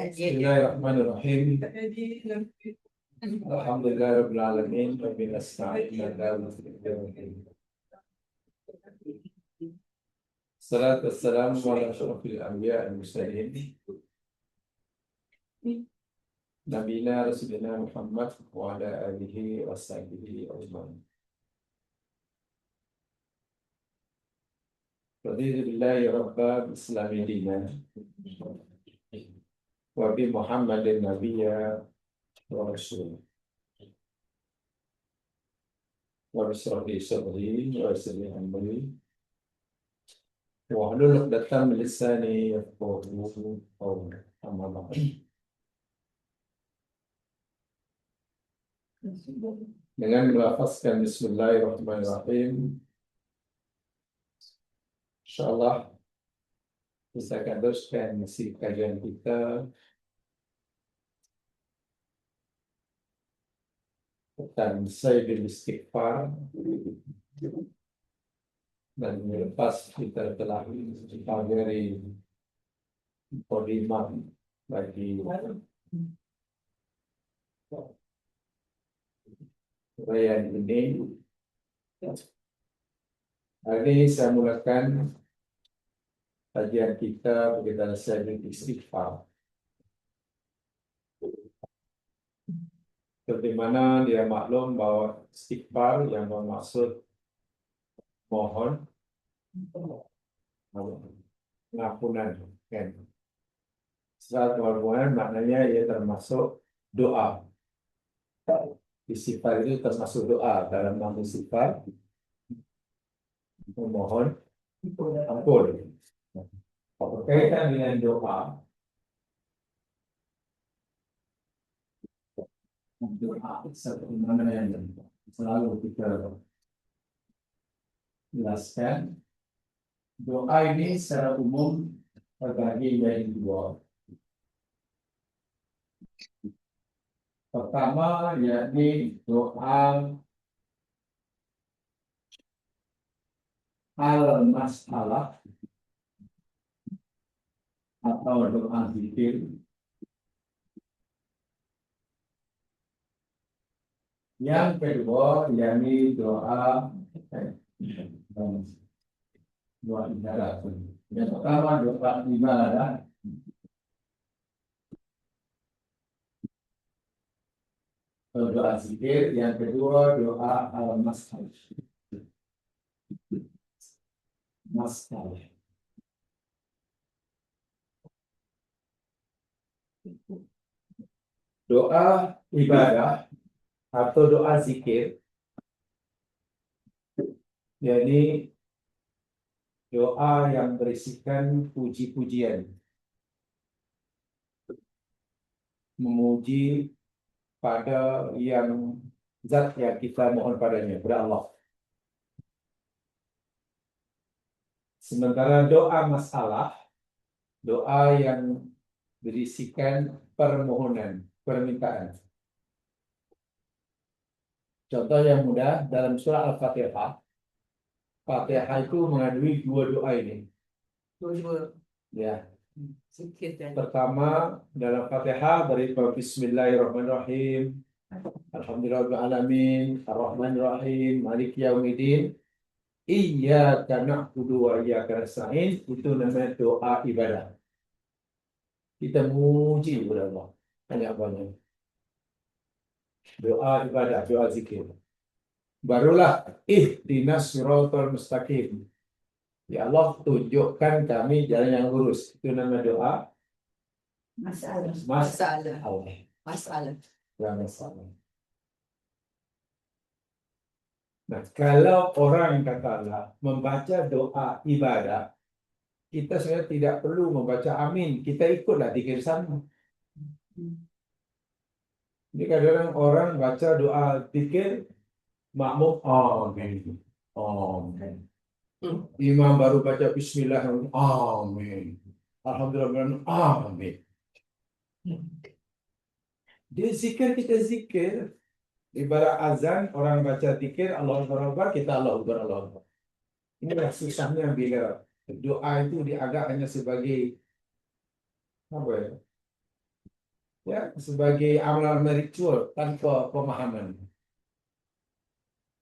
Bismillahirrahmanirrahim. Alhamdulillahirabbil alamin wa bihi nasta'in ala al-mustaqim. Salatu wassalamu ala asyrafil anbiya wal mursalin. Nabiyina Rasulina Muhammad wa ala alihi wa sahbihi ajma'in. Raditu billahi rabba islami dinan wa bi Muhammadin nabiyya wa rasul. Wa bisrahi sadri wa yassir amri wa hlul 'uqdatam min lisani yafqahu qawli. Amma ba'd. Dengan melafazkan Bismillahirrahmanirrahim, insyaallah bisa akan teruskan isi kajian kita tentang Sayyidul Istighfar. Dan lepas kita telah mempelajari mukadimah bagi uraian ini, hari ini saya mulakan kajian kita berkaitan Sayyidul Istighfar, seperti mana dia maklum bahwa istighfar yang bermaksud mohon pengampunan, kan? Setelah pengampunan maknanya ia termasuk doa. Istighfar itu termasuk doa. Dalam nama istighfar memohon ampun. Berkaitan dengan doa, seperti mana yang selalu kita jelaskan, doa ini secara umum terbagi menjadi dua. Pertama, yakni doa al-masalah atau doa zikir. Yang kedua, yakni doa ibadah. Yang pertama doa ibadah. Doa zikir. Yang kedua doa al-masalah. Doa ibadah atau doa zikir, yakni doa yang berisikan puji-pujian, memuji pada zat yang kita mohon padanya, pada Allah. Sementara doa masalah, doa yang berisikan permohonan, permintaan. Contoh yang mudah dalam surah Al-Fatihah. Fatihah itu mengandungi dua doa ini. Dua. Ya. Sedikit dan Pertama dalam Fatihah dari Bismillahirrahmanirrahim. Alhamdulillahirabbil alamin, arrahmanirrahim, maliki yaumiddin. Iyyaka na'budu wa iyyaka nasta'in. Itu namanya doa ibadah. Kita muji kepada Allah. Banyak-banyak. Doa ibadah, doa zikir. Barulah ihdinas siratal mustaqim. Ya Allah, tunjukkan kami jalan yang lurus. Itu nama doa masalah. Nah, kalau orang katalah membaca doa ibadah, kita sebenarnya tidak perlu membaca amin. Kita ikutlah zikir sama. Ini kadang-kadang orang baca doa zikir, makmum amin, amin. Imam baru baca bismillah, amin. Alhamdulillah, amin. Dia zikir, kita zikir. Ibarat azan, orang baca zikir, Allahu Akbar, kita Allahu Akbar, Allahu Akbar. Inilah susahnya bila doa itu dianggap hanya sebagai apa ya? ya sebagai amalan ritual tanpa pemahaman.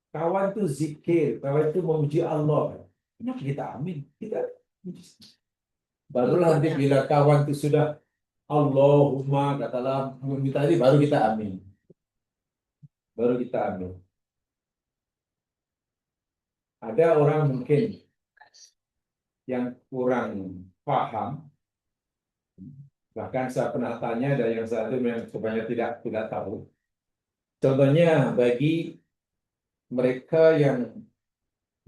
Kawan itu zikir, kawan itu memuji Allah. Kenapa kita amin? Kita barulah nanti bila kawan itu sudah Allahumma katalah meminta ini baru kita amin. Baru kita amin. Ada orang mungkin yang kurang paham, bahkan saya pernah tanya dan yang satu yang sebenarnya tidak tahu. Contohnya bagi mereka yang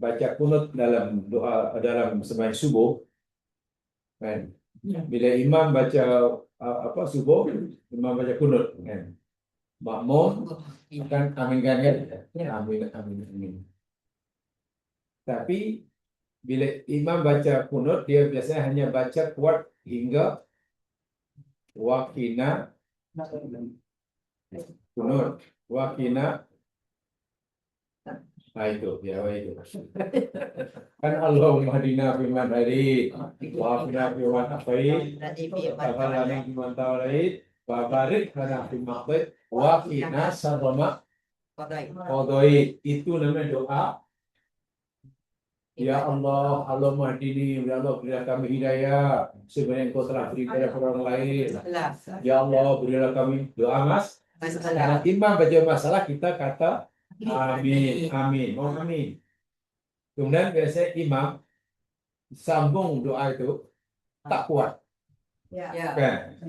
baca kunut dalam doa dalam sembahyang subuh, kan? Bila imam baca subuh, imam baca kunut, kan? Makmum akan aminkan kan? Amin, amin, amin. Tapi bila imam baca kunut, dia biasanya hanya baca kuat hingga wakina kunut, wakina. Nah itu, ya itu. Kan Allahumma hadina fiman hadid, wa afina fiman afid, wa lana fiman tawalid, wa barik lana fiman aqid, wa qina syarra qadait. Itu namanya doa. Ya Allah, Allahumma hadini, ya Allah berilah kami hidayah sebenarnya Engkau telah beri kepada orang lain. Ya Allah, berilah kami doa Mas. Karena imam baca masalah kita kata amin, amin, oh amin. Kemudian biasanya imam sambung doa itu tak kuat, kan?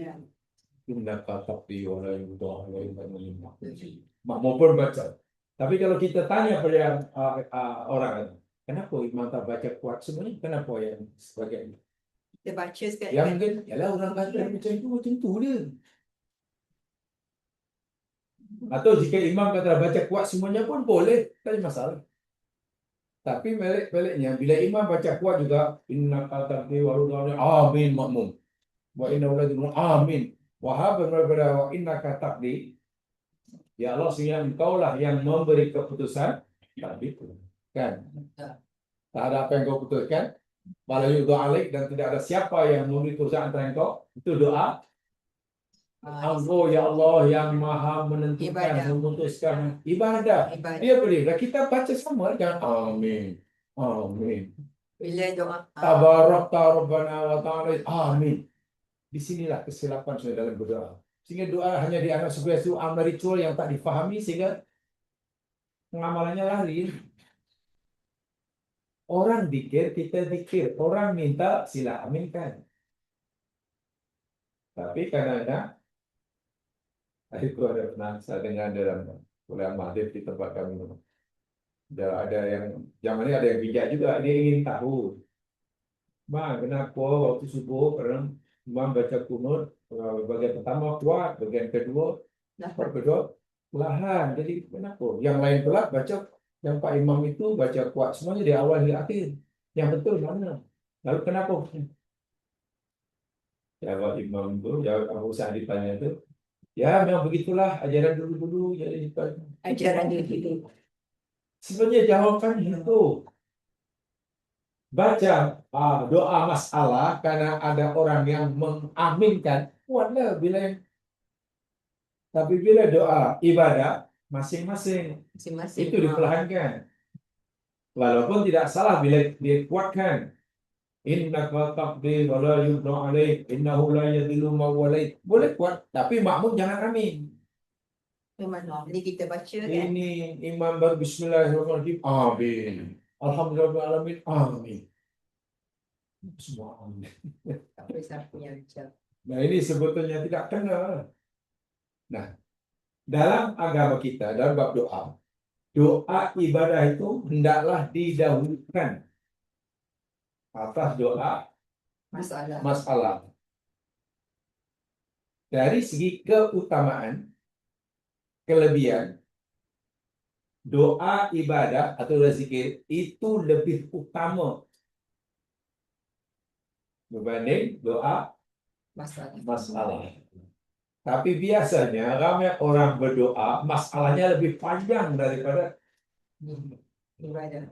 Kemudian kata orang yang doa lain makmum pun baca. Tapi kalau kita tanya pada orang, kenapa imam tak baca kuat sebenarnya? Kenapa yang sebagainya? Dia baca sekali. Ya mungkin, yalah orang kata macam tu dia. Atau jika imam kata baca kuat semuanya pun boleh, tak ada masalah. Tapi baliknya bila imam baca kuat juga inna qatabdi wa rudani amin makmum. Wa inna uladun amin. Wahab berbeda wa inna qatabdi. Ya Allah sehingga engkaulah yang memberi keputusan tadi kan. Tak ada apa yang kau putuskan. Wala yudha alaik dan tidak ada siapa yang memberi keputusan antara engkau. Itu doa. Engkau ya Allah yang maha menentukan, memutuskan ibadah. Dia boleh. Kita baca sama kan. Amin. Amin. Bila doa Tabarakta Rabbana wa ta'ala. Amin. Disinilah kesilapan saya dalam berdoa. Sehingga doa hanya dianggap sebagai suatu amal ritual yang tak difahami sehingga pengamalannya lari. Orang zikir, kita zikir. Orang minta, sila aminkan. Tapi kadang-kadang itu ada pernah saya dengar dalam ulama hadis di tempat kami. Ada yang zaman ini ada yang bijak juga, dia ingin tahu, bang, kenapa waktu subuh kadang imam baca kunut bagian pertama kuat, bagian kedua perlahan. Jadi kenapa? Yang lain pula baca, yang Pak Imam itu baca kuat semuanya di awal hingga akhir. Yang betul mana? Lalu kenapa? Jawab Imam itu, jawab Abu Sa'id ditanya itu, ya memang begitulah ajaran dulu-dulu. Jadi ajaran dulu. sebenarnya jawabannya itu baca doa masalah karena ada orang yang mengaminkan kuatlah bila yang, tapi bila doa ibadah masing-masing itu diperlahankan. Walaupun tidak salah bila dikuatkan. Innaka taqdi wa la yuqda alaik innahu la yadhillu man walait. Boleh kuat, tapi makmum jangan amin. Jadi kita baca kan. Ini imam baru bismillahirrahmanirrahim. Amin. Alhamdulillahirabbil alamin. Semua amin. Tapi siapa yang baca? Nah, ini sebetulnya tidak kena. Nah, dalam agama kita, dalam bab doa, doa ibadah itu hendaklah didahulukan atas doa masalah. Dari segi keutamaan, kelebihan, doa ibadah atau zikir itu lebih utama berbanding doa masalah. Tapi biasanya ramai orang berdoa masalahnya lebih panjang daripada ibadah.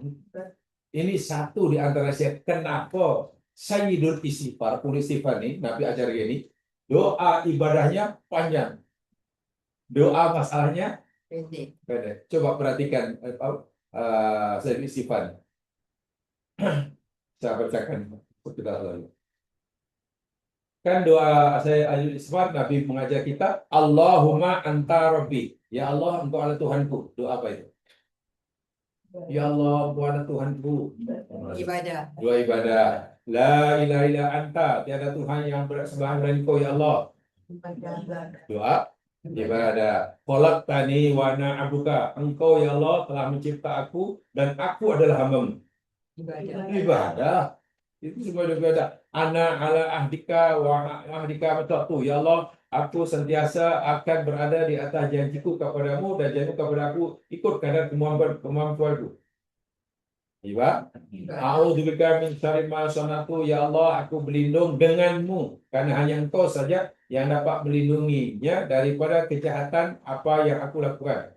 ini. Satu di antara saya kenapa Sayyidul Istighfar, istighfar ini Nabi ajar gini, Doa ibadahnya panjang. Doa masalahnya Pendek. pendek. Coba perhatikan saya istighfar. Saya bacakan sebentar lagi. Kan doa saya Ayul Isfar, Nabi mengajar kita, Allahumma anta rabbi. Ya Allah, engkau adalah Tuhanku. Doa apa itu? Ya Allah, engkau adalah Tuhanku. Ibadah. Doa ibadah. La ilaha illa anta. Tiada Tuhan yang bersembahan selain engkau, ya Allah. Doa ibadah. Khalaqtani wa ana abduka. Engkau, ya Allah, telah mencipta aku dan aku adalah hamba-Mu. Ibadah. Ibadah. Itu semua ibadah. Ana ala ahdika wa ahdika matatu. Ya Allah, aku sentiasa akan berada di atas janjiku kepadamu dan janjimu kepada aku ikut kadar kemampuanku. Iba. A'udzubika min syarri ma sanatu. Ya Allah, aku berlindung denganmu karena hanya Engkau saja yang dapat melindunginya daripada kejahatan apa yang aku lakukan.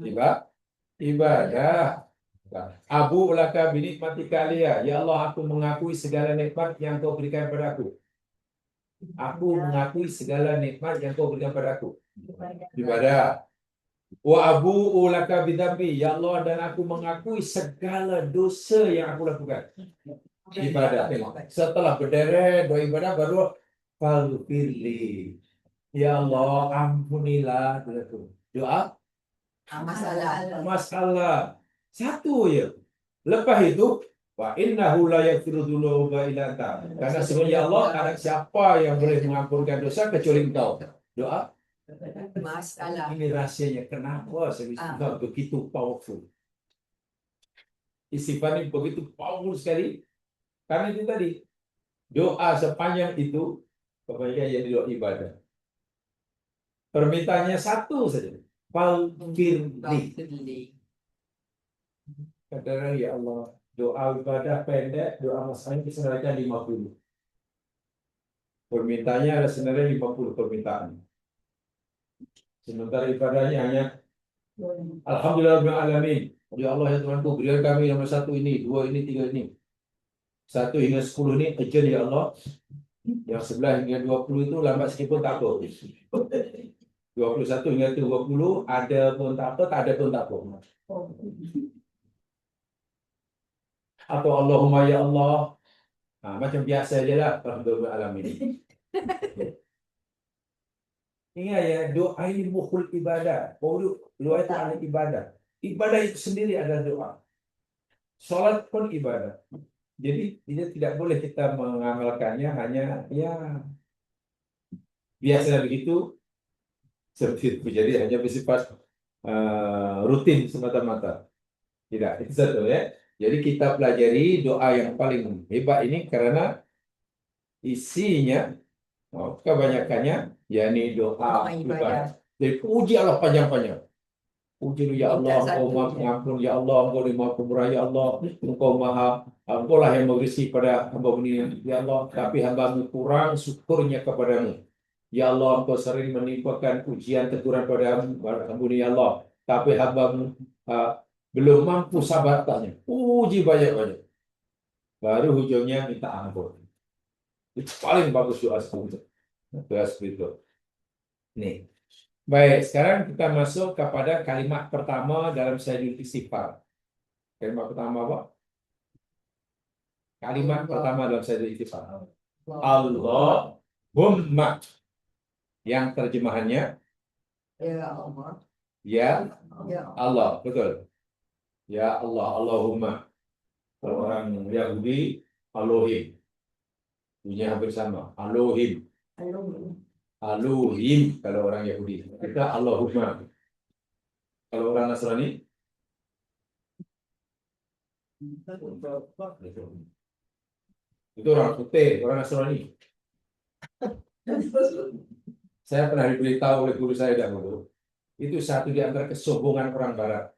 Iba. Ibadah. Abu laka binikmatika alayya. Ya Allah, aku mengakui segala nikmat yang Kau berikan padaku. Aku mengakui segala nikmat yang Kau berikan padaku. Ibadah. Wa abu laka bidzambi. Ya Allah, dan aku mengakui segala dosa yang aku lakukan. Ibadah. Setelah berderet doa ibadah baru faghfirli. Ya Allah, ampunilah dosaku. Doa masalah. Satu ya. Lepas itu, wa innahu la yaghfiru dzunuba illa anta. Karena sebenarnya Allah ada siapa yang boleh mengampunkan dosa kecuali Engkau. Doa Masalah. ini rahasianya. Kenapa istighfar begitu powerful? Istighfar ini begitu powerful sekali. Karena itu tadi doa sepanjang itu kebaikan jadi doa ibadah. Permintaannya satu saja. Faghfirli. Katakan ya Allah, doa ibadah pendek, doa masalahnya sebenarnya 50. Permintaannya ada sebenarnya 50 permintaan. Sementara ibadahnya hanya Alhamdulillahirrahmanirrahim. Ya Allah ya Tuhanku, berikan kami nomor 1 ini, 2 ini, 3 ini. 1 hingga 10 ini ajar ya Allah. Yang 11 hingga 20 itu lambat sedikit pun tak apa. 21 hingga 20 ada pun tak apa, tak ada pun tak apa. Atau Allahumma ya Allah. Macam biasa je lah. Alhamdulillahirrahmanirrahim. Ingat ya, doa ini mukhul ibadah. Doa itu adalah ibadah. Ibadah itu sendiri adalah doa. Salat pun ibadah. Jadi tidak boleh kita mengamalkannya hanya ya biasa begitu seperti itu. Jadi hanya bersifat rutin semata-mata. Tidak, itu satu ya. Jadi kita pelajari doa yang paling hebat ini karena isinya kebanyakannya yakni doa ibadah. Jadi puji Allah panjang-panjang. Puji ya Allah, Engkau Maha Pengampun, ya Allah, Engkau Maha Pemurah, ya Allah, Engkau Maha, Engkau lah yang memberi pada hamba-Mu ini, ya Allah. Tapi hamba-Mu kurang syukurnya kepadamu. Ya Allah, Engkau sering menimpakan ujian teguran padamu, hamba-Mu ini, ya Allah. Tapi hamba-Mu belum mampu sabar tanya. Puji banyak-banyak. Baru ujungnya minta ampun. Itu paling bagus doa seperti itu. Doa seperti itu. Nih. Baik, sekarang kita masuk kepada kalimat pertama dalam Sayyidul Istighfar. Kalimat pertama apa? Kalimat pertama dalam Sayyidul Istighfar. Allahumma. Yang terjemahannya Ya Allah. ya Ya Allah, betul. Ya Allah, Allahumma. Kalau orang Yahudi, Elohim. Punya hampir sama. Elohim. Allah. Elohim kalau orang Yahudi. Kita Allahumma. Kalau orang Nasrani, itu orang putih, orang Nasrani. Saya pernah diberitahu oleh guru saya dahulu. Itu satu di antara kesombongan orang Barat.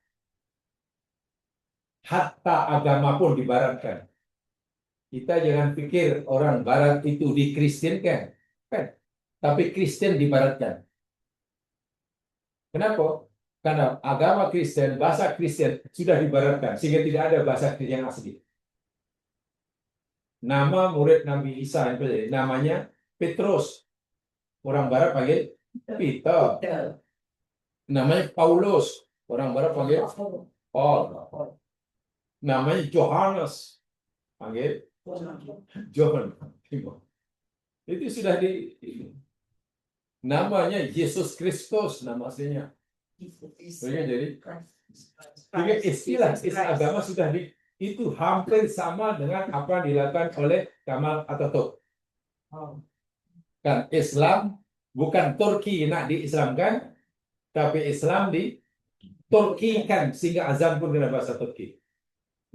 Hatta agama pun dibaratkan. Kita jangan pikir orang Barat itu dikristenkan, kan? Tapi Kristen dibaratkan. Kenapa? Karena agama Kristen, bahasa Kristen sudah dibaratkan, sehingga tidak ada bahasa Kristen yang asli. Nama murid Nabi Isa itu namanya Petrus. Orang Barat panggil Peter. Namanya Paulus. Orang Barat panggil Paul. Namanya Johannes. Panggil John. Itu sudah namanya Yesus Kristus nama aslinya. Jadi istilah agama sudah itu hampir sama dengan apa yang dilakukan oleh Kemal Atatürk. Kan Islam bukan Turki nak diislamkan, tapi Islam di Turkikan sehingga azan pun dengan bahasa Turki.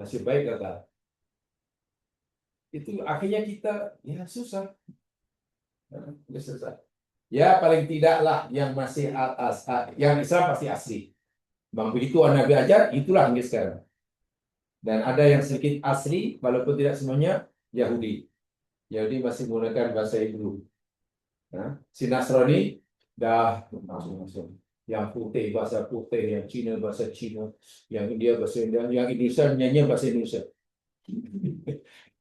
Masih baik kata. Itu akhirnya kita ya susah. Ya paling tidaklah yang masih yang Islam pasti asli. Bang begitu Nabi ajar itulah yang sekarang. Dan ada yang sedikit asli walaupun tidak semuanya Yahudi. Yahudi masih menggunakan bahasa Hebrew. Nah, si Nasrani dah masuk. Yang putih bahasa putih, yang Cina bahasa Cina, yang India bahasa India, yang Indonesia nyanyi bahasa Indonesia.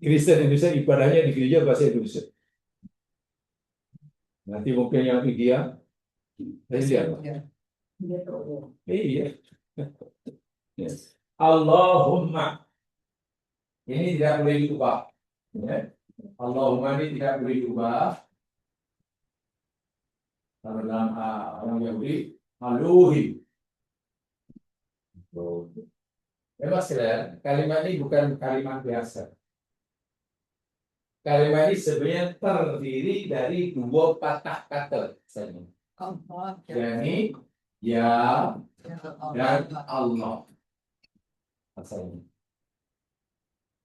Kristen Indonesia ibadahnya di gereja bahasa Indonesia. Nanti mungkin yang India, iya. Yes. Allahumma ini tidak boleh diubah. Ya. Allahumma ini tidak boleh diubah. Kalau dalam orang Yahudi, Elohim. Memang sekalian, kalimat ini bukan kalimat biasa. Kalimat ini sebenarnya terdiri dari dua patah kata. Yani ya dan Allah. Asalnya.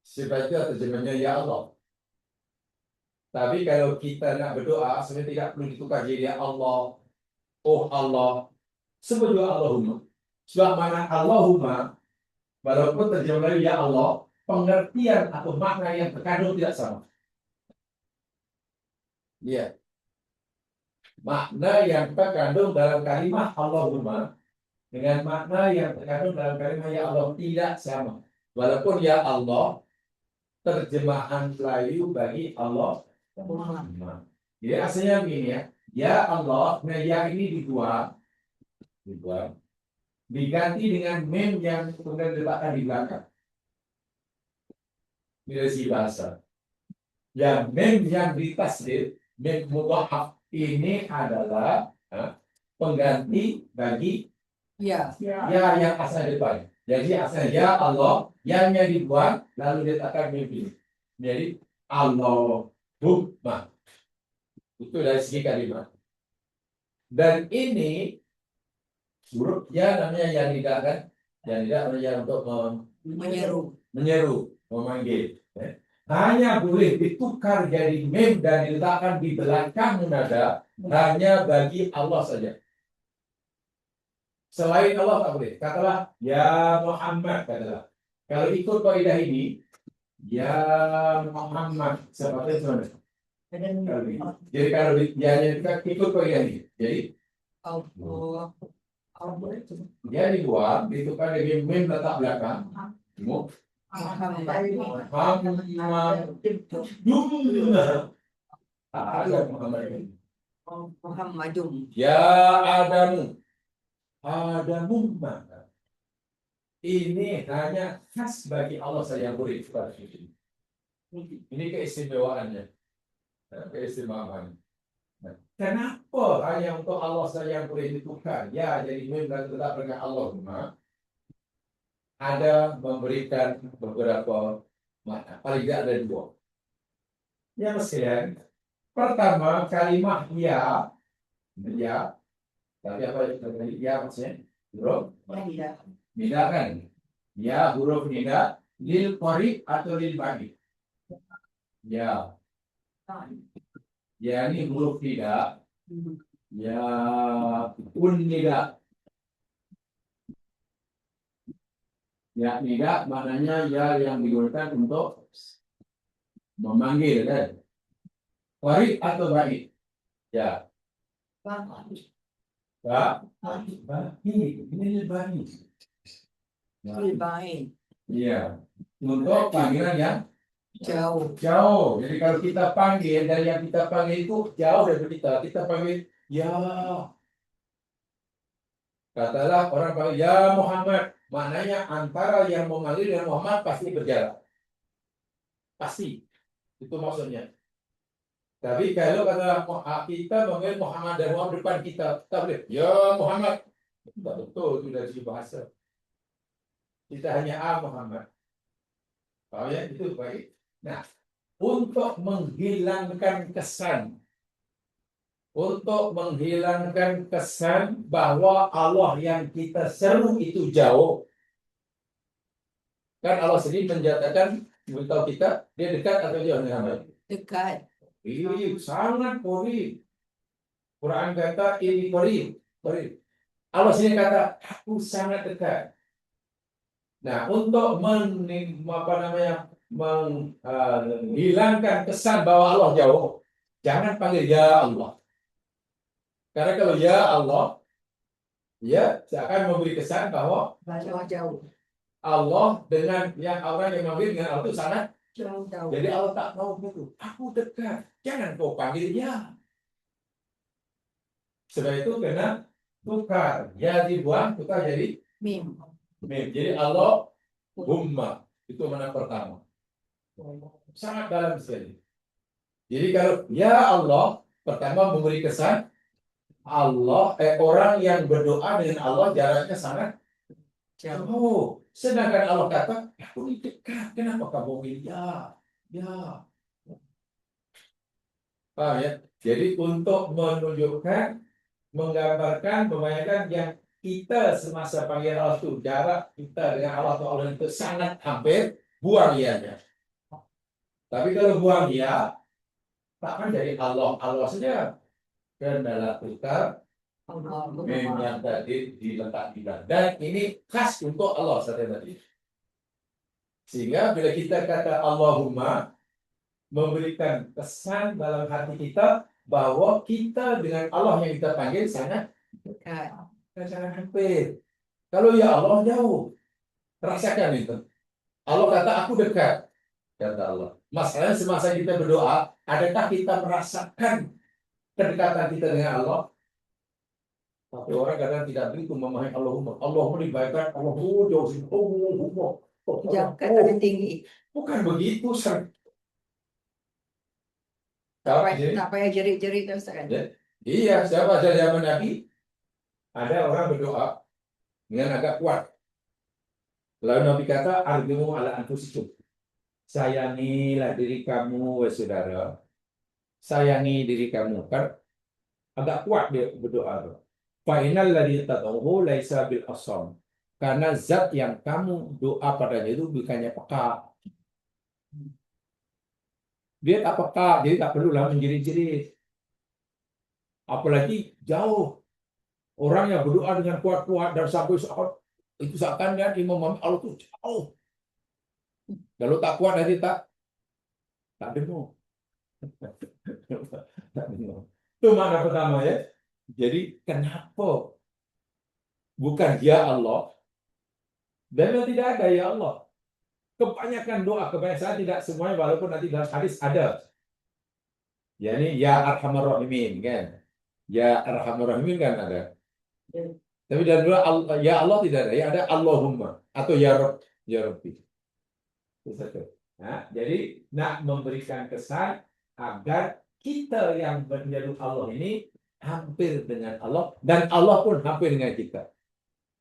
Sebab itu terjemahnya ya Allah. Tapi kalau kita nak berdoa, sebenarnya tidak perlu ditukar jadi Allah. Oh Allah. Sebut juga Allahumma. Sebab mana Allahumma, walaupun terjemah ya Allah, pengertian atau makna yang terkandung tidak sama. Ya. Makna yang terkandung dalam kalimat Allahumma dengan makna yang terkandung dalam kalimat ya Allah tidak sama. Walaupun ya Allah terjemahan Melayu bagi Allah. Jadi aslinya begini ya. Ya Allah, nah ya ini dibuang, diganti dengan mem yang kemudian diletakkan di belakang. Ini sih bahasa. Yang mem yang ditasdid, mem mudhaf ini adalah pengganti bagi ya yang asal depan. Jadi asalnya ya Allah, yang dibuang lalu diletakkan mem ini. Jadi Allahumma. Itu dari segi kalimat. Dan ini huruf ya namanya yang tidak kan, yang tidak namanya untuk menyeru, memanggil. Hanya boleh ditukar jadi mem dan diletakkan di belakang nada hanya bagi Allah saja. Selain Allah tak boleh. Katalah ya Muhammad katalah. Kalau ikut kaidah ini ya Muhammad seperti itu. Jadi kalau dia ikut kaidah ini. Jadi dia dibuat, ditukar dengan mem letak belakang. Muhammadum. Ya Adamu maka. Ini hanya khas bagi Allah saja yang boleh ditukar. Ini keistimewaannya. Keistimewaan. Kenapa hanya untuk Allah saja yang boleh ditukar? Ya, jadi mem dan tetap dengan Allahumma. Ada memberikan beberapa makna. Paling tidak ada dua. Yang sekalian, pertama kalimat ya, tapi apa ya maksudnya? Huruf nida kan? Ya huruf nida lil qarib atau lil ba'id. Ya. Ya ini huruf nida. Ya nida. Ya nida maknanya ya yang digunakan untuk memanggil kan? Qarib atau ba'id? Ya. Ini lebih. Iya. Untuk panggilan yang Jauh. Jauh. Jadi kalau kita panggil, dari yang kita panggil itu jauh dari kita. Kita panggil, ya. Katalah orang panggil, ya Muhammad. Maknanya antara yang memanggil dan Muhammad pasti berjarak. Pasti. Itu maksudnya. Tapi kalau katalah kita memanggil Muhammad dan Muhammad depan kita, kita boleh, ya Muhammad. Tidak betul itu dari segi bahasa. Kita hanya Muhammad. Paham ya? Itu baik. Nah, untuk menghilangkan kesan, bahwa Allah yang kita seru itu jauh, kan Allah sendiri menjatakan beritahu kita dia dekat atau jauh dengan kami. Dekat. Ini sangat qarib. Quran kata ini qarib. Allah sendiri kata aku sangat dekat. Nah, untuk menghilangkan kesan bahwa Allah jauh, jangan panggil ya Allah. Karena kalau ya Allah, ya akan memberi kesan bahwa Allah jauh. Allah dengan yang orang yang manggil dengan Allah itu sangat. Jauh. Jadi Allah tak mau begitu. Aku dekat. Jangan kau panggil ya. Sebab itu kena tukar. Ya dibuang, tukar jadi Mim. mim. Jadi Allah Humma. Itu mana pertama. Sangat dalam sekali. Jadi kalau ya Allah, pertama memberi kesan Allah, orang yang berdoa dengan Allah jaraknya sangat Jauh. jauh. Sedangkan Allah kata, aku ini dekat. Kenapa kamu ingin ya? Paham ya? Jadi untuk menunjukkan, menggambarkan, membayangkan yang kita semasa panggil Allah itu jarak kita dengan Allah atau Allah itu sangat hampir, buang ianya. Tapi kalau buang ya, takkan dari Allah saja. Kendala kita yang tadi diletak di dalam. Dan ini khas untuk Allah tadi. Sehingga bila kita kata Allahumma, memberikan kesan dalam hati kita bahwa kita dengan Allah yang kita panggil sangat Dekat. hampir. Kalau ya Allah jauh, rasakan itu. Allah kata aku dekat, kata Allah. Masalahnya semasa kita berdoa, adakah kita merasakan kedekatan kita dengan Allah? Tapi orang kadang tidak begitu memahami Allahumma. Allahumma dibaikkan, Allahumma jauh sini. Allahumma. Jauh ke tangan tinggi. Bukan begitu, San. Tak payah jerit-jerit terus kan. Iya, siapa saja zaman Nabi ada orang berdoa dengan agak kuat. Lalu Nabi kata, "Arjumu ala anfusikum." Sayangilah diri kamu, wahai saudara. Sayangi diri kamu. Kan agak kuat dia berdoa. Fa innal ladzi tad'uhu laisa bil asam. Karena zat yang kamu doa padanya itu bukannya peka. Dia tak peka, jadi tak perlulah menjerit-jerit. Apalagi jauh. Orang yang berdoa dengan kuat-kuat dan sampai itu seakan dia memahami Allah itu jauh. Kalau tak kuat nanti tak dengar. Tak dengar. Itu makna pertama ya. Jadi kenapa bukan ya Allah? Dan tidak ada ya Allah. Kebanyakan doa, kebanyakan tidak semuanya, walaupun nanti dalam hadis ada. Yani ya Arhamar Rahimin kan. Ya Arhamar Rahimin kan ada. Tapi dalam doa ya Allah tidak ada. Ya ada Allahumma atau ya Rabb, ya Rabbi. Nah, jadi nak memberikan kesan agar kita yang menjadi Allah ini hampir dengan Allah dan Allah pun hampir dengan kita.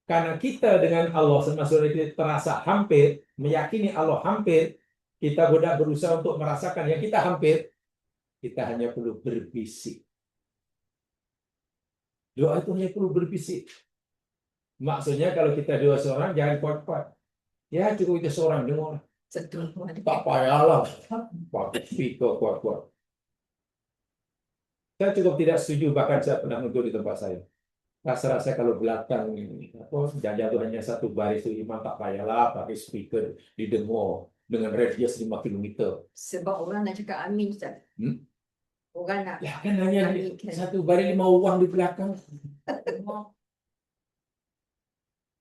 Karena kita dengan Allah semasa kita terasa hampir, meyakini Allah hampir, kita sudah berusaha untuk merasakan yang kita hampir, kita hanya perlu berbisik. Doa itu hanya perlu berbisik. Maksudnya kalau kita doa seorang jangan kuat-kuat. Ya cukup itu seorang dengar. Setul. Tak payahlah pakai speaker kuat-kuat. Saya cukup tidak setuju, bahkan saya pernah untuk di tempat saya. Rasa-rasa kalau belakang jangan hanya satu baris itu imam, tak payahlah pakai speaker didengar dengan radius 5 km. Sebab orang nak cakap amin, Ustaz. Orang nak. Ya kan hanya amin, kan. satu baris 5 uang di belakang.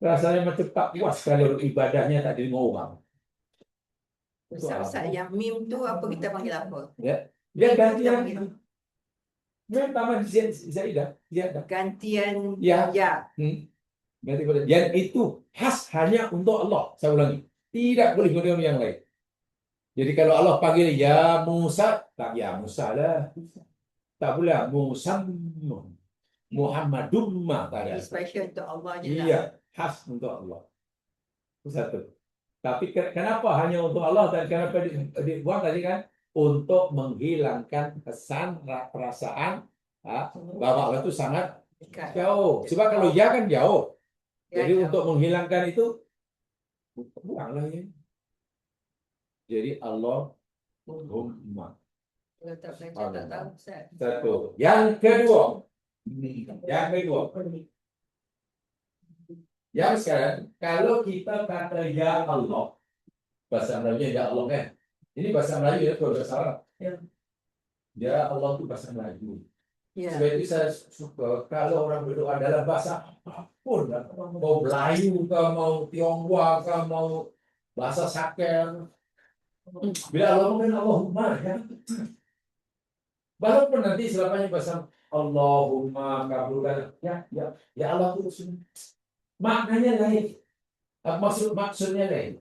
Rasanya macam tak puas kalau ibadahnya tak diterima orang. Ustaz, yang mim tu apa kita panggil apa? Ya, dia Kita gantian. panggil Memang tambah zaidah, ziyadah. gantian Ya. ya. Ganti pada. Dan itu khas hanya untuk Allah. Saya ulangi, tidak boleh guna yang lain. Jadi kalau Allah panggil ya Musa, tak ya Musa lah. Tak boleh Musa, Muhammadun tak ada. Ini special untuk Allah je lah. Iya, khas untuk Allah. Itu satu. Tapi kenapa hanya untuk Allah dan kenapa dibuang tadi kan? Untuk menghilangkan kesan perasaan bahwa Allah itu sangat Dekat. jauh. Sebab kalau ya kan jauh. Ya, Jadi jauh. untuk menghilangkan itu buanglah ya. Jadi Allahumma. Kalau tak belajar tak tahu Ustaz. Satu. Yang kedua. Yang kedua. Yang sekarang, kalau kita kata ya Allah, bahasa Melayu ya Allah kan? Ini bahasa Melayu ya, kalau bahasa Arab. Ya Allah itu bahasa Melayu. Ya. Sebab itu saya suka kalau orang berdoa dalam bahasa apapun, mau Melayu ke, mau Tionghoa ke, mau bahasa Saker. Bila Allah mungkin Allahumma ya. Walaupun nanti selamanya bahasa Allahumma kabulkan ya Allah itu maknanya lain. Maksudnya lain.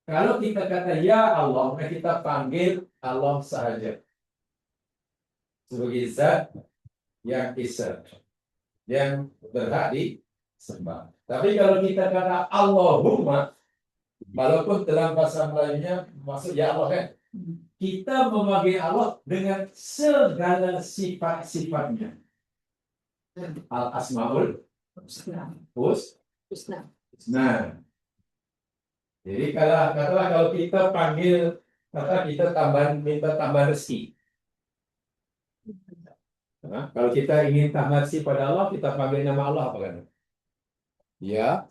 Kalau kita kata ya Allah, maka kita panggil Allah sahaja sebagai zat yang esa, yang berhak disembah. Tapi kalau kita kata Allahumma, walaupun dalam bahasa Melayunya maksud ya Allah kan, kita memanggil Allah dengan segala sifat-sifatnya. Al-Asmaul Husna. Nah, jadi kalau kita panggil, maka kita minta tambahan rezeki. Nah, kalau kita ingin tambah rezeki pada Allah, kita panggil nama Allah apa kan? Ya,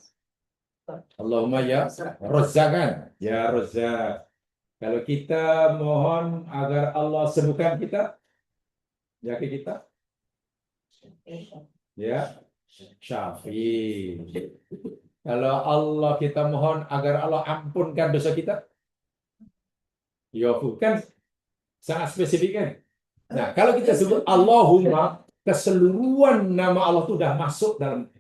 Allahumma ya Razzaqan, ya Razzaq. Kalau kita mohon agar Allah sembuhkan kita, ya kita, ya Syafi. Kalau Allah kita mohon agar Allah ampunkan dosa kita, ya bukan sangat spesifik kan? Nah, kalau kita sebut Allahumma, keseluruhan nama Allah itu sudah masuk dalam.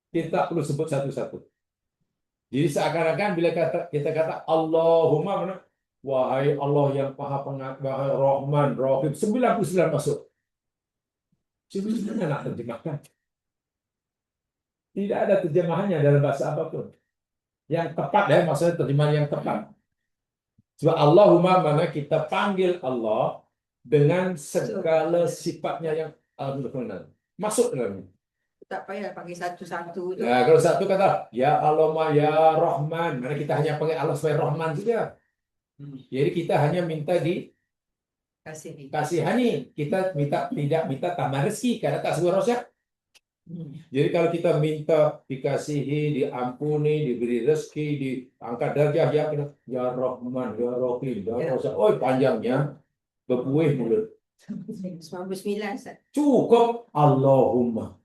Kita perlu sebut satu-satu. Jadi seakan-akan bila kita kata Allahumma, wahai Allah yang Maha Pengasih, wahai Rahman, Rahim, 99 masuk. Cuma nak terjemahkan. Tidak ada terjemahannya dalam bahasa apapun. Yang tepat ya, maksudnya terjemahan yang tepat. Sebab Allahumma mana kita panggil Allah dengan segala sifatnya yang alhamdulillah masuk dalamnya. Tak payah panggil satu-satu tu. Nah, kalau satu kata ya Allah ya Rahman, mana kita hanya panggil Allah sebagai Rahman saja. Jadi kita hanya minta kasihani. Kita tidak minta tambah rezeki karena tak sebuah rosak. Jadi kalau kita minta dikasihi, diampuni, diberi rezeki, diangkat derajat ya Rahman, ya Rahim, ya Razzaq. Oh, panjangnya berbuih mulut. 99 Ustaz. Cukup Allahumma.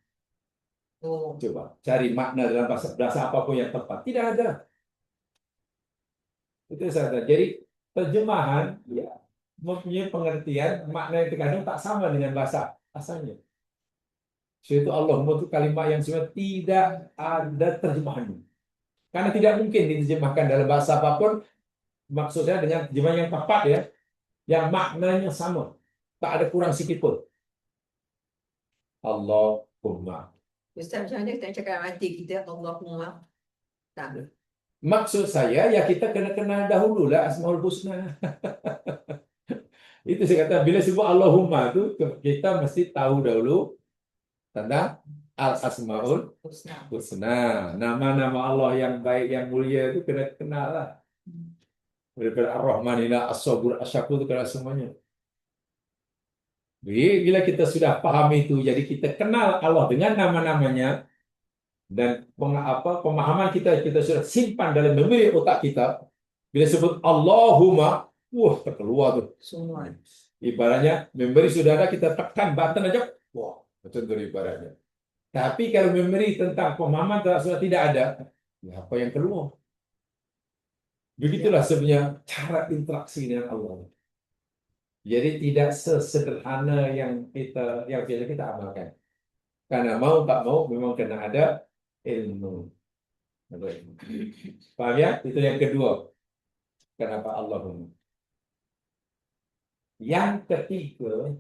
Oh. Coba cari makna dalam bahasa apapun yang tepat. Tidak ada. Itu saja. Jadi terjemahan ya mempunyai pengertian makna yang terkadang tak sama dengan bahasa asalnya. Yaitu Allahumma itu kalimat yang sebenarnya tidak ada terjemahannya. Karena tidak mungkin diterjemahkan dalam bahasa apapun, maksudnya dengan terjemahan yang tepat ya, yang maknanya sama. Tak ada kurang sedikit pun. Allahumma. Ustaz, macam mana kita cakap mati kita Allahumma? Tak. Maksud saya ya kita kena kenal dahulu lah Asmaul Husna. Itu saya kata bila sebut Allahumma itu kita mesti tahu dahulu tentang Al-Asmaul Husna. Nama-nama Allah yang baik, yang mulia itu kena kenal lah. Daripada Ar-Rahman ila As-Sabur, Asyakur itu kena semuanya. Bila kita sudah paham itu, jadi kita kenal Allah dengan nama-namanya dan pemahaman kita sudah simpan dalam memori otak kita. Bila sebut Allahumma, terkeluar tuh. Semua. Ibaratnya memori sudah ada, kita tekan button aja, betul ibaratnya. Tapi kalau memori tentang pemahaman sudah tidak ada, ya apa yang keluar? Begitulah sebenarnya cara interaksi dengan Allah. Jadi tidak sesederhana yang biasa kita amalkan. Karena mau tak mau memang kena ada ilmu. Paham ya? Itu yang kedua. Kenapa Allah memilih. Yang ketiga,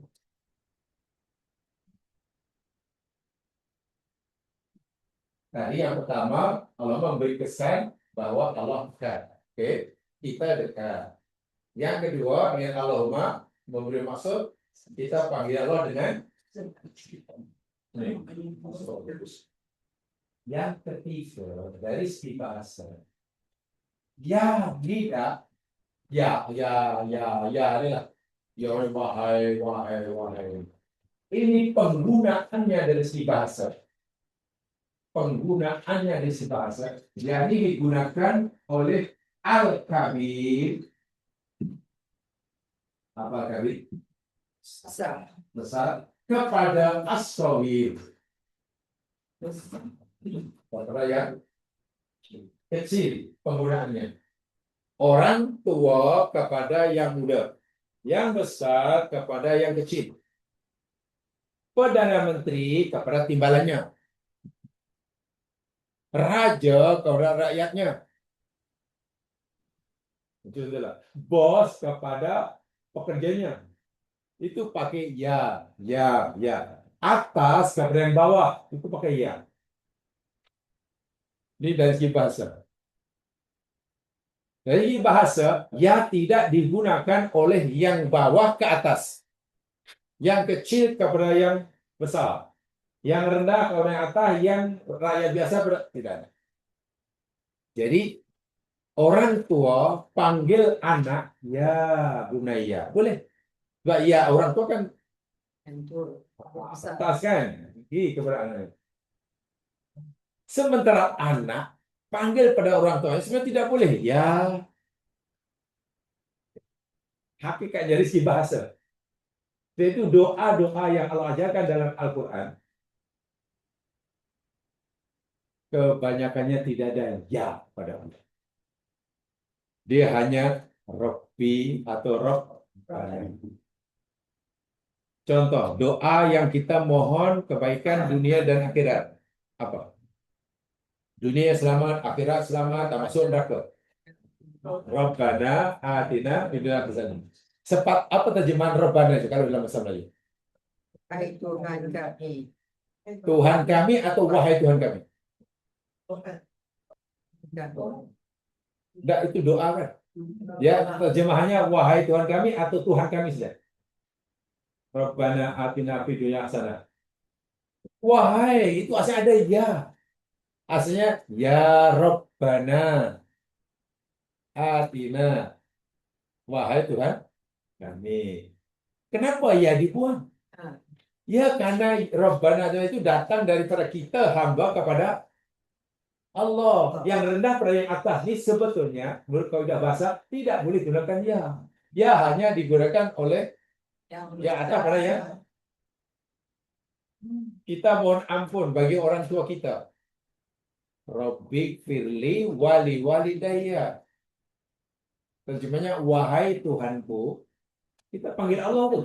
tadi yang pertama, Allah memberi kesan bahwa Allah dekat. Oke, kita dekat. Yang kedua, dengan Allahumma memberi maksud kita panggil Allah dengan yang ketiga dari segi bahasa. Ya, tidak. Ya, inilah. Ya, wahai. Ini penggunaannya dari segi bahasa. Penggunaannya dari segi bahasa. Jadi digunakan oleh Al-Kabir. Apa Kabir? Besar kepada As-Shawir. Kepada yang kecil penggunaannya. Orang tua kepada yang muda. Yang besar kepada yang kecil. Perdana Menteri kepada timbalannya. Raja kepada rakyatnya. Itu adalah bos kepada pekerjanya. Itu pakai ya. Atas kepada yang bawah, itu pakai ya. Ini dari segi bahasa. Dari segi bahasa, ya tidak digunakan oleh yang bawah ke atas. Yang kecil kepada yang besar. Yang rendah kepada yang atas, yang rakyat biasa tidak ada. Jadi, orang tua panggil anak, ya bunaya. Boleh. Sebab ya orang tua kan atas kan. Kepada anak. Sementara anak panggil pada orang tua sebenarnya tidak boleh. Ya, hakikat dari segi bahasa. Yaitu doa-doa yang Allah ajarkan dalam Al-Quran. Kebanyakannya tidak ada ya pada Allah. Dia hanya Rabbi atau Rabbana. Contoh, doa yang kita mohon kebaikan dunia dan akhirat. Apa? Dunia selamat, akhirat selamat, tak masuk neraka. Rabbana atina fid dunya hasanah. Sepat apa terjemahan Rabbana itu kalau dalam bahasa Melayu? Wahai Tuhan kami. Tuhan kami atau wahai Tuhan kami? Enggak, itu doa kan? Ya, terjemahannya wahai Tuhan kami atau Tuhan kami saja. Rabbana atina fid dunya hasanah. Wahai, itu aslinya ada ya. Aslinya ya Rabbana atina. Wahai Tuhan kami. Kenapa ya dibuang? Ya karena Rabbana itu datang daripada kita hamba kepada Allah. Yang rendah pada yang atas ini sebetulnya menurut kaidah bahasa tidak boleh digunakan ya. Ya hanya digunakan oleh yang atas pada yang kita mohon ampun bagi orang tua kita. Rabbik firli wali walidayya. Terjemahnya wahai Tuhanku. Kita panggil Allah tuh.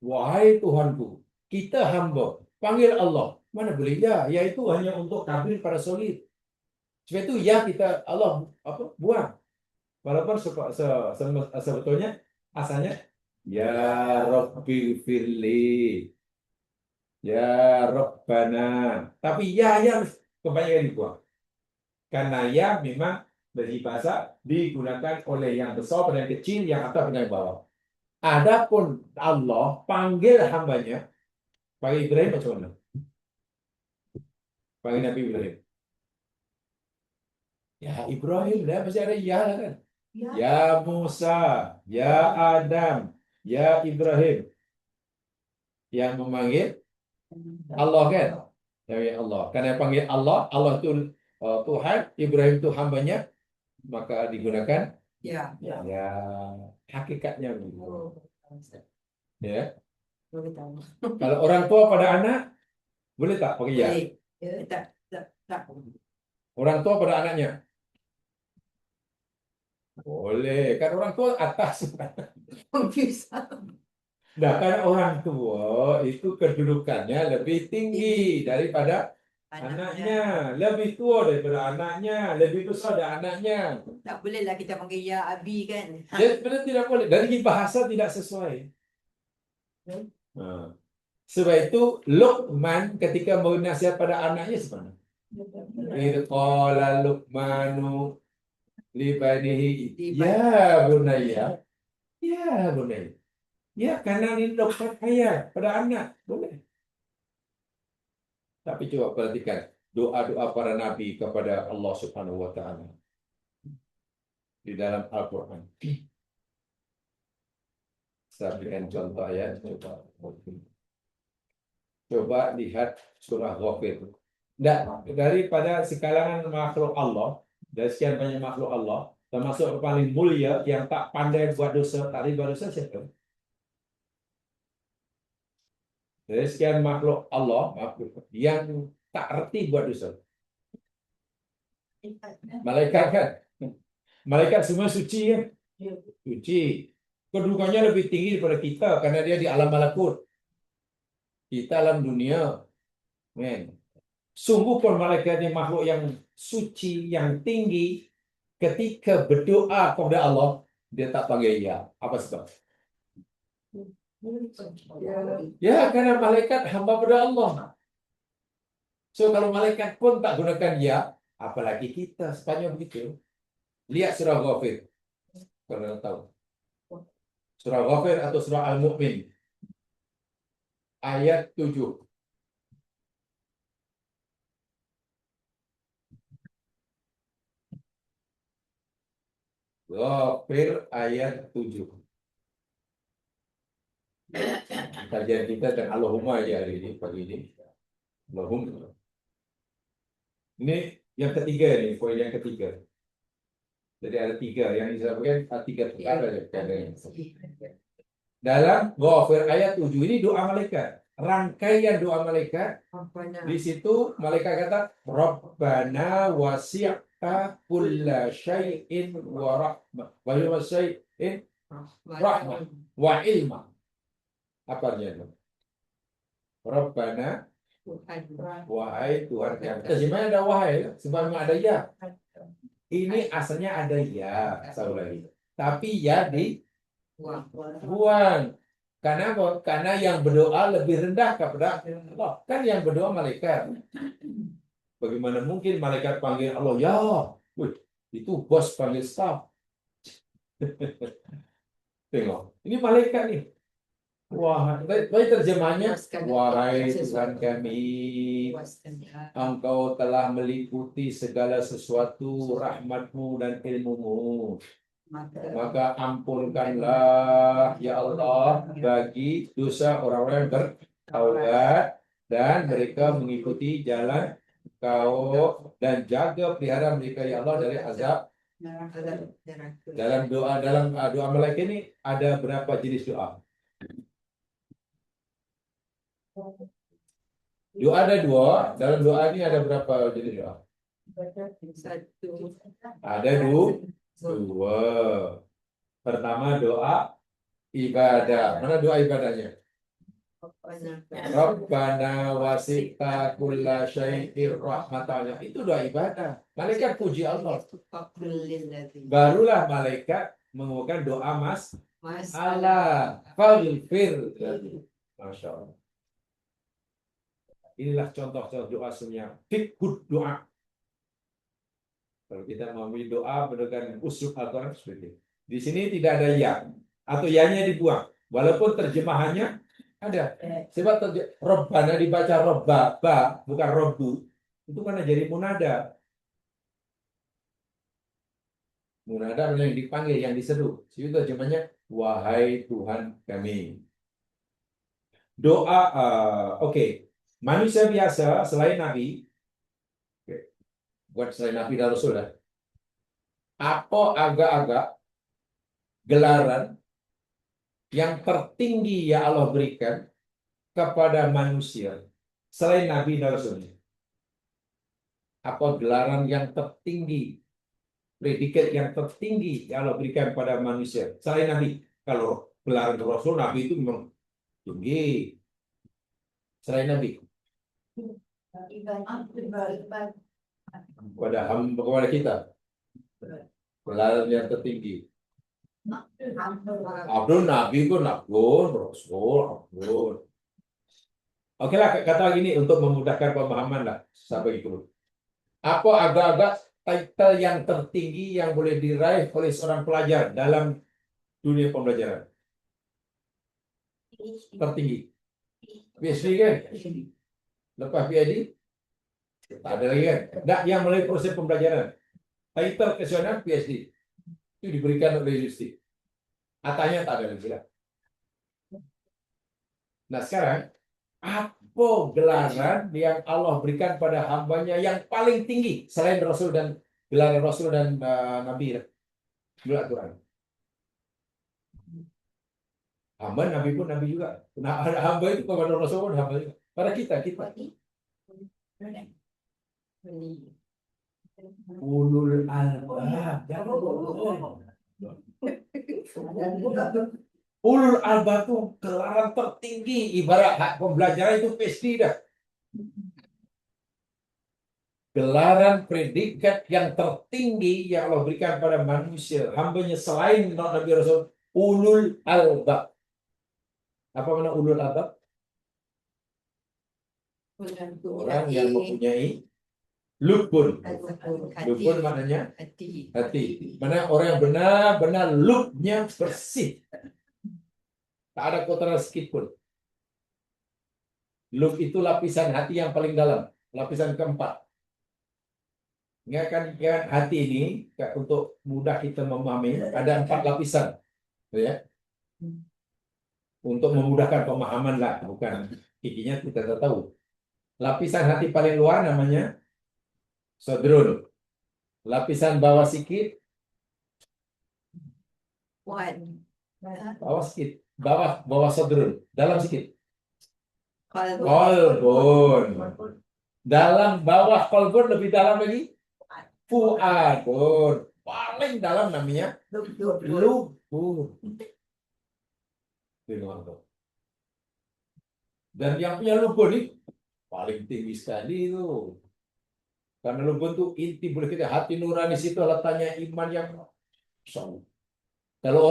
Wahai Tuhanku. Kita hamba. Panggil Allah. Mana boleh ya? Ya itu hanya untuk tabir para solid. Sebab itu ya kita Allah buang. Walaupun sebetulnya asalnya ya Rabbi firli. Ya Rabbana. Tapi ya kebanyakan dibuang. Karena ya memang dari bahasa digunakan oleh yang besar pada yang kecil, yang atas pada yang bawah. Adapun Allah panggil hambanya, panggil Ibrahim macam mana? Panggil Nabi Ibrahim. Ya Ibrahim, dah pasti ada ya kan? Ya Musa, ya Adam, ya Ibrahim. Yang memanggil Allah kan? Ya Allah. Karena panggil Allah, Allah itu Tuhan, Ibrahim itu hambanya, maka digunakan ya hakikatnya begitu. Ya. Kalau orang tua pada anak boleh tak pakai ya? Tak. Orang tua pada anaknya Boleh, kan orang tua atas. Bisa. Nah, kan orang tua itu kedudukannya lebih tinggi daripada anaknya, lebih tua daripada anaknya, lebih besar dari anaknya. Tak bolehlah kita panggil ya Abi kan. Jadi sebenarnya tidak boleh. Dari segi bahasa tidak sesuai. Nah, sebab itu Luqman ketika memberi nasihat pada anaknya sebenarnya. Idh qala Luqmanu li banihi ya bunayya, ya bunayya. Ya, karena ini dokter ayat pada anak. Boleh. Tapi coba perhatikan doa-doa para nabi kepada Allah Subhanahu wa taala di dalam Al-Qur'an. Saya berikan contoh ya, coba lihat surah Ghafir. Daripada sekalangan makhluk Allah, dari sekian banyak makhluk Allah, termasuk yang paling mulia yang tak pandai buat dosa, tak buat dosa siapa? Dari sekian makhluk Allah, yang tak erti buat dosa. Malaikat kan? Malaikat semua suci kan? Suci. Kedudukannya lebih tinggi daripada kita karena dia di alam malakut. Kita alam dunia. Men. Sungguh pun malaikat ini makhluk yang suci, yang tinggi. Ketika berdoa kepada Allah, dia tak panggil ya. Apa sebab? Ya, karena malaikat hamba pada Allah. So, kalau malaikat pun tak gunakan ya, apalagi kita. Sepanjang begitu. Lihat surah Ghafir. Kalau tahu. Surah Ghafir atau surah Al-Mu'min. Ayat 7. Ghafir ayat 7. Kajian kita dan Allahumma aja hari ini, pagi ini. Allahumma. Ini yang ketiga nih, poin yang ketiga. Jadi ada tiga yang disebutkan tiga perkara ya. Dalam Ghafir ayat 7 ini doa malaikat. Rangkaian doa malaikat. Di situ malaikat kata Rabbana wasi'ta kulla syai'in wa rahmah wa ilma syai'in rahmah wa ilma. Apa artinya? Rabbana, wahai Tuhan kami. Terjemahnya ada wahai, sebab memang ada ya. Ini asalnya ada ya, satu lagi. Tapi ya dibuang. Karena apa? Karena yang berdoa lebih rendah kepada Allah. Kan yang berdoa malaikat. Bagaimana mungkin malaikat panggil Allah ya? Wih, itu bos panggil staff. Tengok, ini malaikat nih. Wah, baik terjemahnya. Wahai Tuhan kami, Engkau telah meliputi segala sesuatu rahmat-Mu dan ilmu-Mu. Maka ampunkanlah ya Allah bagi dosa orang-orang yang bertaubat dan mereka mengikuti jalan Kau dan jaga pelihara mereka ya Allah dari azab. Dalam doa malaikat ini ada berapa jenis doa? Doa ada dua. Dalam doa ini ada berapa jenis doa? Satu. Ada dua. Pertama doa ibadah. Mana doa ibadahnya? Rabbana wasi'ta kulla syai'in rahmatanya. Itu doa ibadah. Malaikat puji Allah. Barulah malaikat mengucapkan doa Allah. Faghfir. Masya Allah. Inilah contoh-contoh doa sebenarnya. Fiqhud doa. Kalau kita mau doa berdasarkan usul Al-Quran seperti itu. Di sini tidak ada ya atau ya-nya dibuang. Walaupun terjemahannya ada. Sebab Robbana dibaca Robbaba bukan Robbu. Itu karena jadi munada. Munada yang dipanggil, yang diseru. Itu terjemahnya wahai Tuhan kami. Doa oke. Manusia biasa selain Nabi, buat selain Nabi dan Rasul ya. Apa agak-agak gelaran yang tertinggi ya Allah berikan kepada manusia selain Nabi dan Rasul? Apa gelaran yang tertinggi predikat yang tertinggi yang Allah berikan pada manusia selain Nabi. Kalau gelaran Rasul, Nabi itu memang tinggi selain Nabi. Kepada kita gelaran yang tertinggi. Abdul Nabi pun Abdul Rasul Abdul. Oke lah, kata gini untuk memudahkan pemahaman lah sampai itu. Apa agak-agak title yang tertinggi yang boleh diraih oleh seorang pelajar dalam dunia pembelajaran? Tertinggi. PhD kan? Lepas PhD? Tak ada lagi kan? Nah, yang melalui proses pembelajaran. Title keseluruhan PhD. Itu diberikan oleh universiti. Atanya tak ada lagi lah. Nah sekarang, apa gelaran yang Allah berikan pada hambanya yang paling tinggi selain Rasul dan gelaran Rasul dan Nabi lah. Menurut Quran. Hamba Nabi pun Nabi juga. Nah, hamba itu kepada Rasul pun hamba juga. Pada kita. Ulul albab. Ulul albab itu gelaran tertinggi, ibarat hak pembelajaran itu PhD dah. Gelaran predikat yang tertinggi yang Allah berikan pada manusia, hambanya selain Nabi Rasul, ulul albab. Apa makna ulul albab? Orang yang mempunyai lubun. Lubun maknanya hati. Mana orang yang benar-benar lubnya bersih. Tak ada kotoran sedikit pun. Lub itu lapisan hati yang paling dalam. Lapisan keempat. Ingatkan hati ini, untuk mudah kita memahami, ada 4 lapisan. Ya. Untuk memudahkan pemahaman lah. Bukan giginya kita tak tahu. Lapisan hati paling luar namanya sadrun. Lapisan bawah sikit. Bawah sikit. Bawah sadrun. Dalam sikit. Kolbun. Dalam bawah kolbun lebih dalam lagi. Fuadun. Paling dalam namanya lubun. Dan yang punya lubun ini paling tinggi sekali itu. Karena lubun itu inti boleh kita hati nurani situ letaknya iman yang song. Kalau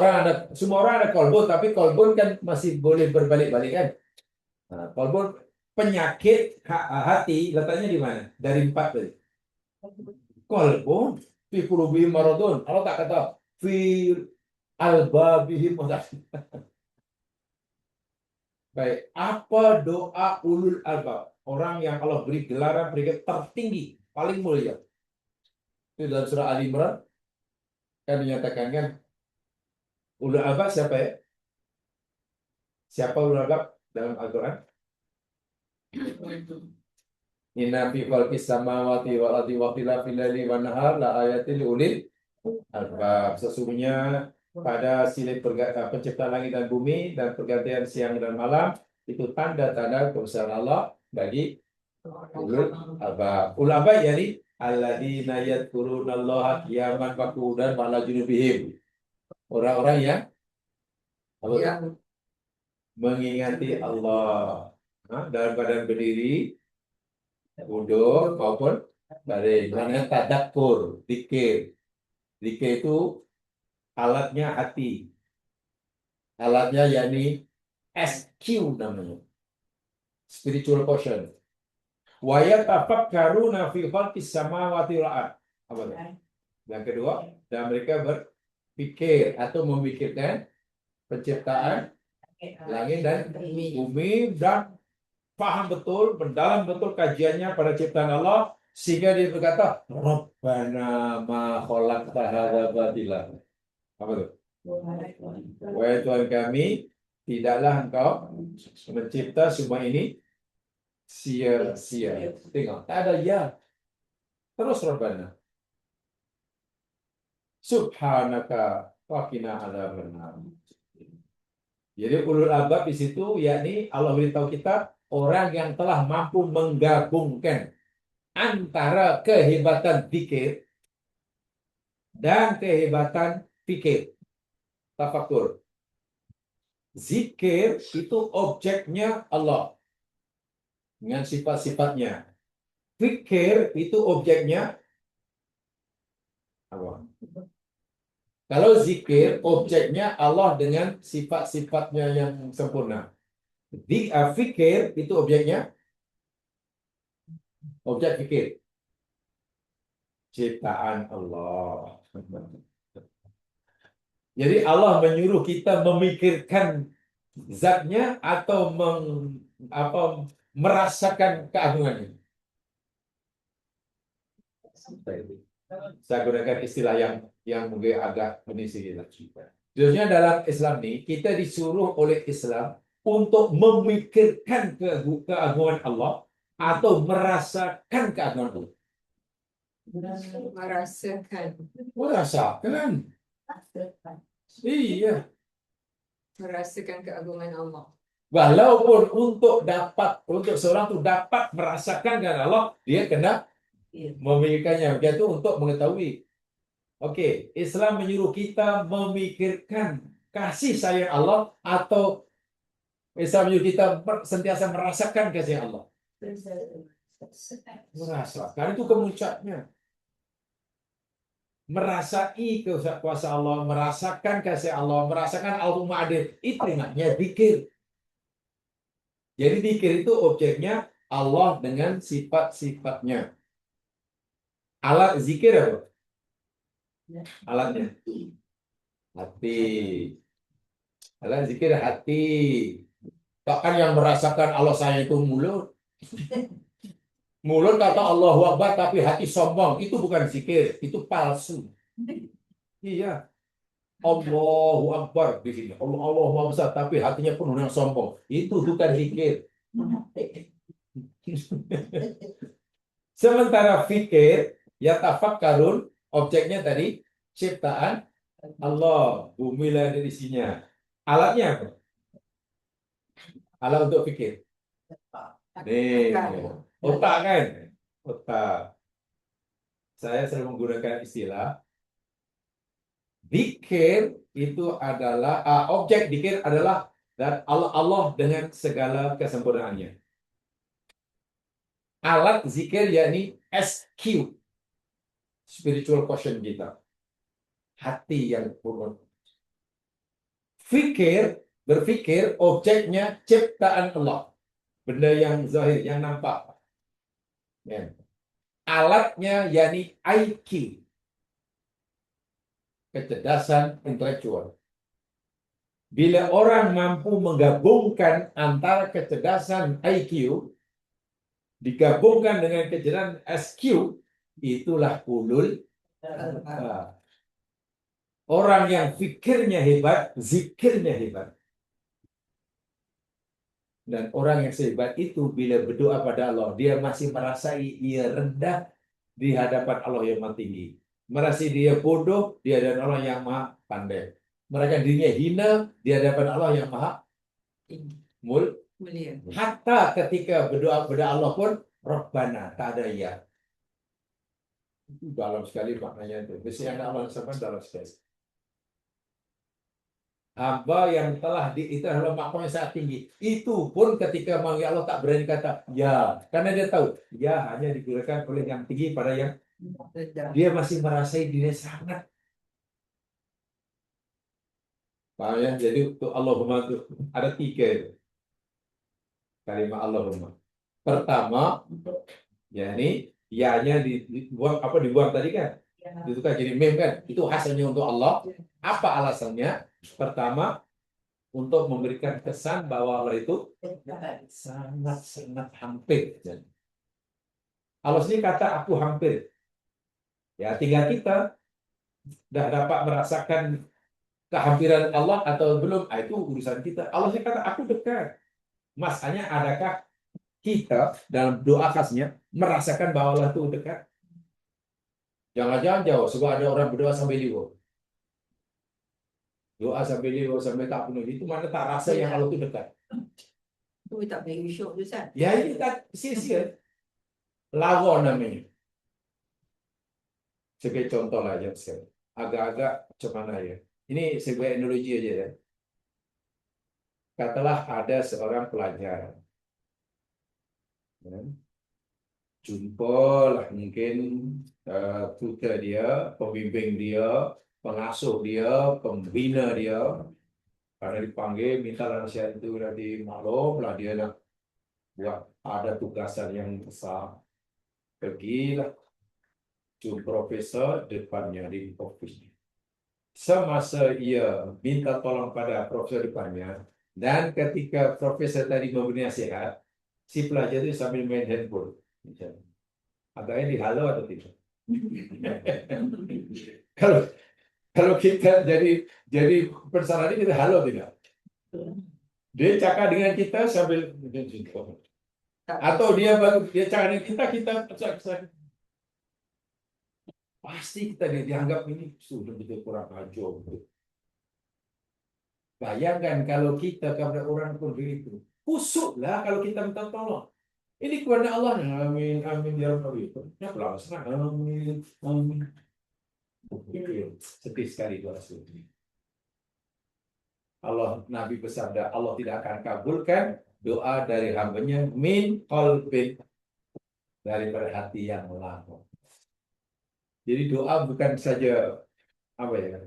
semua orang ada kolbun, tapi kolbun kan masih boleh berbalik-balik kan. Nah, kolbun penyakit hati letaknya di mana? Dari 4 tadi. Kolbun fi qulubihim maradun. Allah tak kata fi albabihim maradun. Baik, apa doa ulul albab? Orang yang Allah beri gelaran peringkat tertinggi, paling mulia. Itu dalam surah Ali Imran kan dinyatakan kan ulul albab siapa ya? Siapa ulul albab dalam Al-Quran? Inna fi khalqis samawati wal ardi wa ikhtilafil laili wan nahar la ayatin liulil albab. Sesungguhnya pada silih penciptaan langit dan bumi dan pergantian siang dan malam itu tanda-tanda kebesaran Allah bagi ulul albab. Ulul albab yakni alladzina yadhkurunallaha qiyaman wa qu'udan wa ala junubihim. Orang-orang yang mengingati Allah dalam keadaan berdiri, duduk maupun baring. Namanya tadakkur, zikir. Zikir itu alatnya hati. Alatnya yakni SQ namanya. Spiritual quotient. Wa yatafakkaruna fi khalqis samawati wal ard. Apa itu? Yang kedua, dan mereka berpikir atau memikirkan penciptaan langit dan bumi dan paham betul, mendalam betul kajiannya pada ciptaan Allah sehingga dia berkata, Rabbana ma khalaqta hadza batila. Apa itu? Wahai Tuhan kami, tidaklah Engkau mencipta semua ini sia-sia. Tengok, tak ada ya. Terus Rabbana. Subhanaka wa qina adzabannar. Jadi ulul albab di situ yakni Allah beritahu kita orang yang telah mampu menggabungkan antara kehebatan zikir dan kehebatan fikir, tafakur. Zikir itu objeknya Allah dengan sifat-sifatnya. Fikir itu objeknya apa? Kalau zikir objeknya Allah dengan sifat-sifatnya yang sempurna. Fikir itu objeknya objek fikir ciptaan Allah. Jadi Allah menyuruh kita memikirkan zatnya atau merasakan keagungannya. Saya gunakan istilah yang mungkin agak ini sedikit. Sebenarnya dalam Islam ini kita disuruh oleh Islam untuk memikirkan keagungan Allah atau merasakan keagungan Allah. Merasakan. Merasakan. Iya. Merasakan keagungan Allah. Walaupun untuk seorang itu dapat merasakan keagungan Allah, dia kena memikirkannya. Yaitu untuk mengetahui. Oke, Islam menyuruh kita memikirkan kasih sayang Allah atau Islam menyuruh kita sentiasa merasakan kasih Allah. Merasakan itu kemuncaknya. Merasai kuasa Allah, merasakan kasih Allah, merasakan al-umma adil. Itu namanya zikir. Jadi zikir itu objeknya Allah dengan sifat-sifatnya. Alat zikir apa? Alatnya hati. Alat zikir hati. Bahkan yang merasakan Allah sayang itu mulut. Mulut kata Allahu Akbar tapi hati sombong. Itu bukan zikir, itu palsu. Iya. Allahu Akbar di sini. Allahu Akbar tapi hatinya penuh dengan sombong. Itu bukan zikir. Sementara fikir, ya tafakkarun, objeknya tadi ciptaan Allah, bumi dan isinya. Alatnya apa? Alat untuk fikir. Nih, otak kan? Otak. Saya sering menggunakan istilah zikir itu adalah objek zikir adalah dan Allah dengan segala kesempurnaannya. Alat zikir yakni SQ, spiritual quotient kita. Hati yang purun. Berpikir objeknya ciptaan Allah. Benda yang zahir, yang nampak. Ya. Alatnya yakni IQ, kecerdasan intelektual. Bila orang mampu menggabungkan antara kecerdasan IQ digabungkan dengan kecerdasan SQ, itulah ulul albab. Orang yang fikirnya hebat, zikirnya hebat. Dan orang yang sehebat itu bila berdoa pada Allah, dia masih merasai ia rendah di hadapan Allah yang maha tinggi. Merasa dia bodoh di hadapan Allah yang maha pandai. Merasa dirinya hina di hadapan Allah yang maha mulia. Hatta ketika berdoa kepada Allah pun Rabbana, tak ada ya. Itu dalam sekali maknanya itu. Biasanya Allah sampai dalam sekali. Hamba yang telah itu adalah makna yang sangat tinggi. Itu pun ketika manggil Allah tak berani kata ya, karena dia tahu ya hanya digunakan oleh yang tinggi pada yang dia masih merasai dirinya sangat. Paham ya? Jadi untuk Allahumma itu ada 3 itu. Kalimat Allahumma. Pertama, ya ini ya-nya dibuang tadi kan? Itu kan jadi meme kan? Itu hasilnya untuk Allah. Apa alasannya? Pertama, untuk memberikan kesan bahwa Allah itu sangat-sangat hampir. Allah sendiri kata aku hampir. Ya, tinggal kita sudah dapat merasakan kehampiran Allah atau belum, itu urusan kita. Allah sendiri kata aku dekat. Masanya adakah kita dalam doa khasnya merasakan bahwa Allah itu dekat? Jangan-jangan jauh, sebab ada orang berdoa sampai liwa. Doa sampai liwa, sampai tak penuh. Itu mana tak rasa yang Allah itu dekat. Itu tak boleh syuk tu, Ustaz. Ya, ini tak sia-sia. Lawa namanya. Sebagai contoh lah, ya. agak-agak macam mana ya. Ini sebuah analogi aja ya. Katalah ada seorang pelajar, ya, jumpa lah mungkin tutor dia, pembimbing dia, pengasuh dia, pembina dia, karena dipanggil minta nasihat itu dari maklum lah dia nak buat ada tugasan yang besar. Pergilah jumpa profesor depannya di office. Semasa ia minta tolong pada profesor depannya, dan ketika profesor tadi memberi nasihat, si pelajar itu sambil main handphone. Agaknya dihalau atau tidak? Kalau kalau kita jadi persalahan ini kita halau tidak? Dia cakap dengan kita sambil atau dia cakap dengan kita pasti kita dianggap ini sudah betul kurang ajar. Bayangkan kalau kita kepada orang pun begitu. Kusuklah kalau kita minta tolong. Ini kepada Allah. Amin, amin, ya Rabbi. Ya pelaksanaan. Amin, amin. Sedih sekali doa seperti ini. Allah, Nabi bersabda, Allah tidak akan kabulkan doa dari hambanya min qalbin, daripada hati yang lapang. Jadi doa bukan saja apa ya?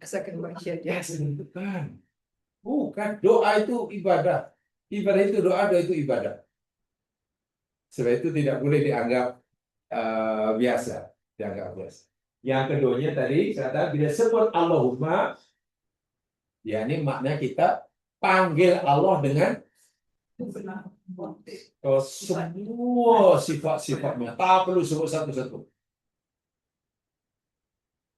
Asalkan manusia Ya, bukan. Bukan. Doa itu ibadah. Ibadah itu doa itu ibadah. Sebab itu tidak boleh dianggap biasa. Dianggap biasa. Yang keduanya tadi, kata bila sebut Allahumma, ya ini maknanya kita panggil Allah dengan semua sifat-sifatnya. Tak perlu sebut satu-satu.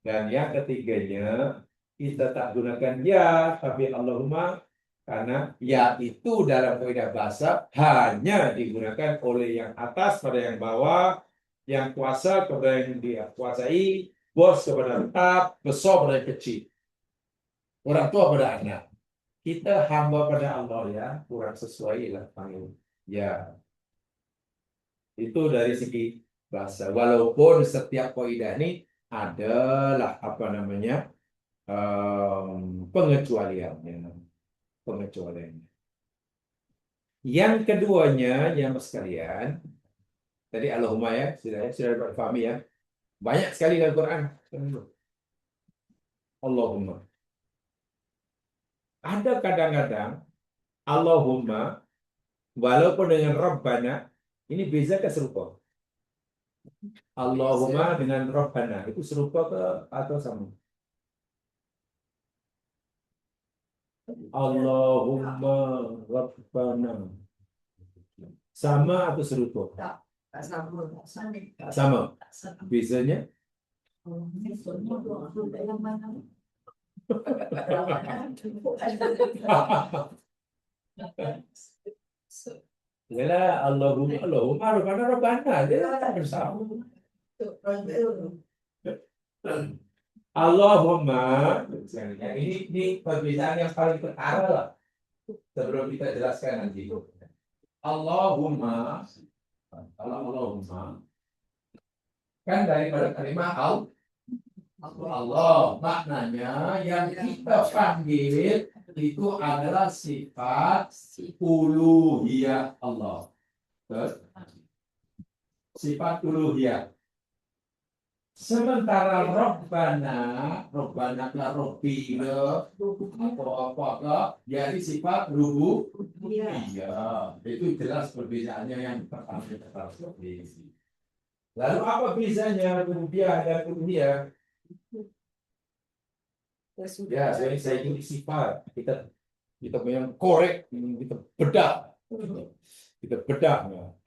Dan yang ketiganya, kita tak gunakan ya, tapi Allahumma, karena ya itu dalam kaidah bahasa hanya digunakan oleh yang atas pada yang bawah, yang kuasa kepada yang dia kuasai, bos kepada tetap, besar pada yang kecil, orang tua pada anak. Kita hamba pada Allah ya, kurang sesuai lah panggil. Ya, itu dari segi bahasa. Walaupun setiap kaidah ini adalah apa namanya pengecualiannya. Pengecualiannya. Yang keduanya, yang sekalian, tadi Allahumma ya, sudah dipahami ya. Banyak sekali dalam Quran. Allahumma. Ada kadang-kadang Allahumma walaupun dengan Rabbana ini beza ke serupa? Allahumma dengan Rabbana itu serupa ke atau sama? Allahumma Rabbana sama atau serupa? tak sama. Tak sama. Bezanya? Yalah Allahumma Rabbana dia bersama. Allahumma ini perbedaan yang paling pertama lah sebelum kita jelaskan nanti. Allahumma kan daripada kalimat Allah maknanya yang kita panggil itu adalah sifat uluhiyah Allah. Sifat uluhiyah. Sementara Rabbana lah Robbi apa jadi sifat rububiyah. Itu jelas perbedaannya yang pertama kita seperti ini. Lalu apa bezanya rububiyah dan uluhiyah? Ya, saya ini sifat kita yang korek, kita bedah.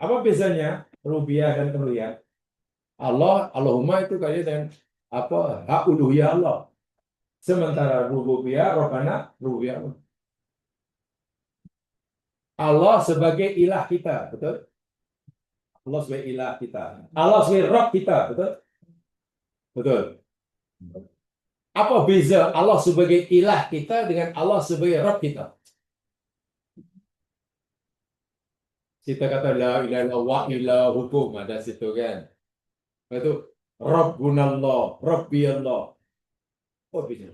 Apa bezanya rububiyah dan uluhiyah? Allahumma itu kaitan dengan apa? Hak uluhiyah Allah. Sementara rububiyah, Rabbana, rububiyah Allah. Allah sebagai ilah kita, betul? Allah sebagai ilah kita. Allah sebagai Rabb kita, betul? Betul. Apa beza Allah sebagai ilah kita dengan Allah sebagai Rabb kita? Kita kata la ilaha illallah wa ilah hukum ada situ kan. Itu Rabbunallah, Rabbiyallah. Oh, bisa.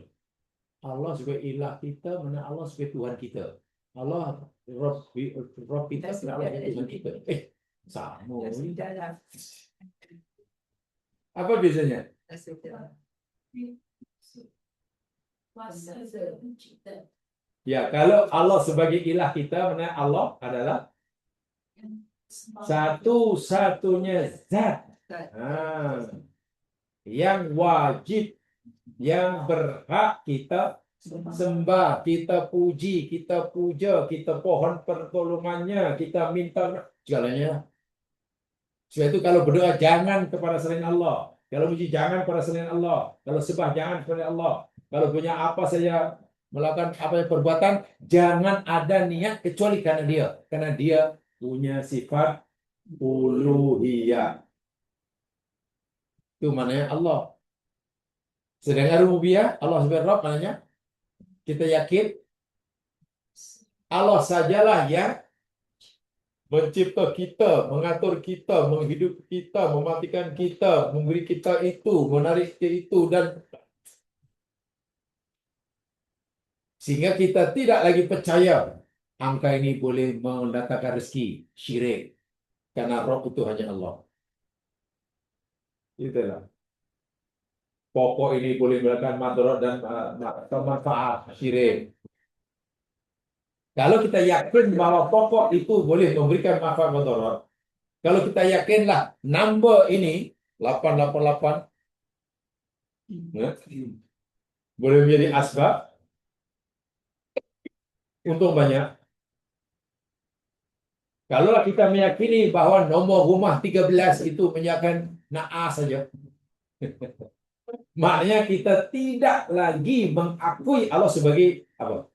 Allah sebagai ilah kita, mana Allah sebagai Tuhan kita. Allah Rabb kita, mana Allah sebagai Tuhan kita. Sama. Sudah. Apa biasanya? Sudah. Ya, kalau Allah sebagai ilah kita, mana Allah adalah satu-satunya zat yang wajib, yang berhak kita sembah, kita puji, kita puja, kita pohon pertolongannya, kita minta segalanya. Sebab itu kalau berdoa jangan kepada selain Allah. Kalau puji jangan kepada selain Allah. Kalau sembah jangan kepada Allah. Kalau punya apa saja melakukan apa yang perbuatan, jangan ada niat kecuali karena dia. Karena dia punya sifat uluhiyah. Itu maknanya Allah. Sedangkan rububiyah, Allah sebagai Rabb, maknanya kita yakin Allah sajalah yang mencipta kita, mengatur kita, menghidup kita, mematikan kita, memberi kita itu, menarik kita itu, dan sehingga kita tidak lagi percaya angka ini boleh mendatangkan rezeki, syirik. Karena Roh itu hanya Allah. Itulah. Pokok ini boleh melakukan madarat dan manfaat, syirik. Kalau kita yakin bahwa pokok itu boleh memberikan manfaat madarat, kalau kita yakinlah number ini 888 ya, boleh menjadi asbab untung banyak. Kalau kita meyakini bahwa nomor rumah 13 itu menjadikan naas saja, maknanya kita tidak lagi mengakui Allah sebagai apa?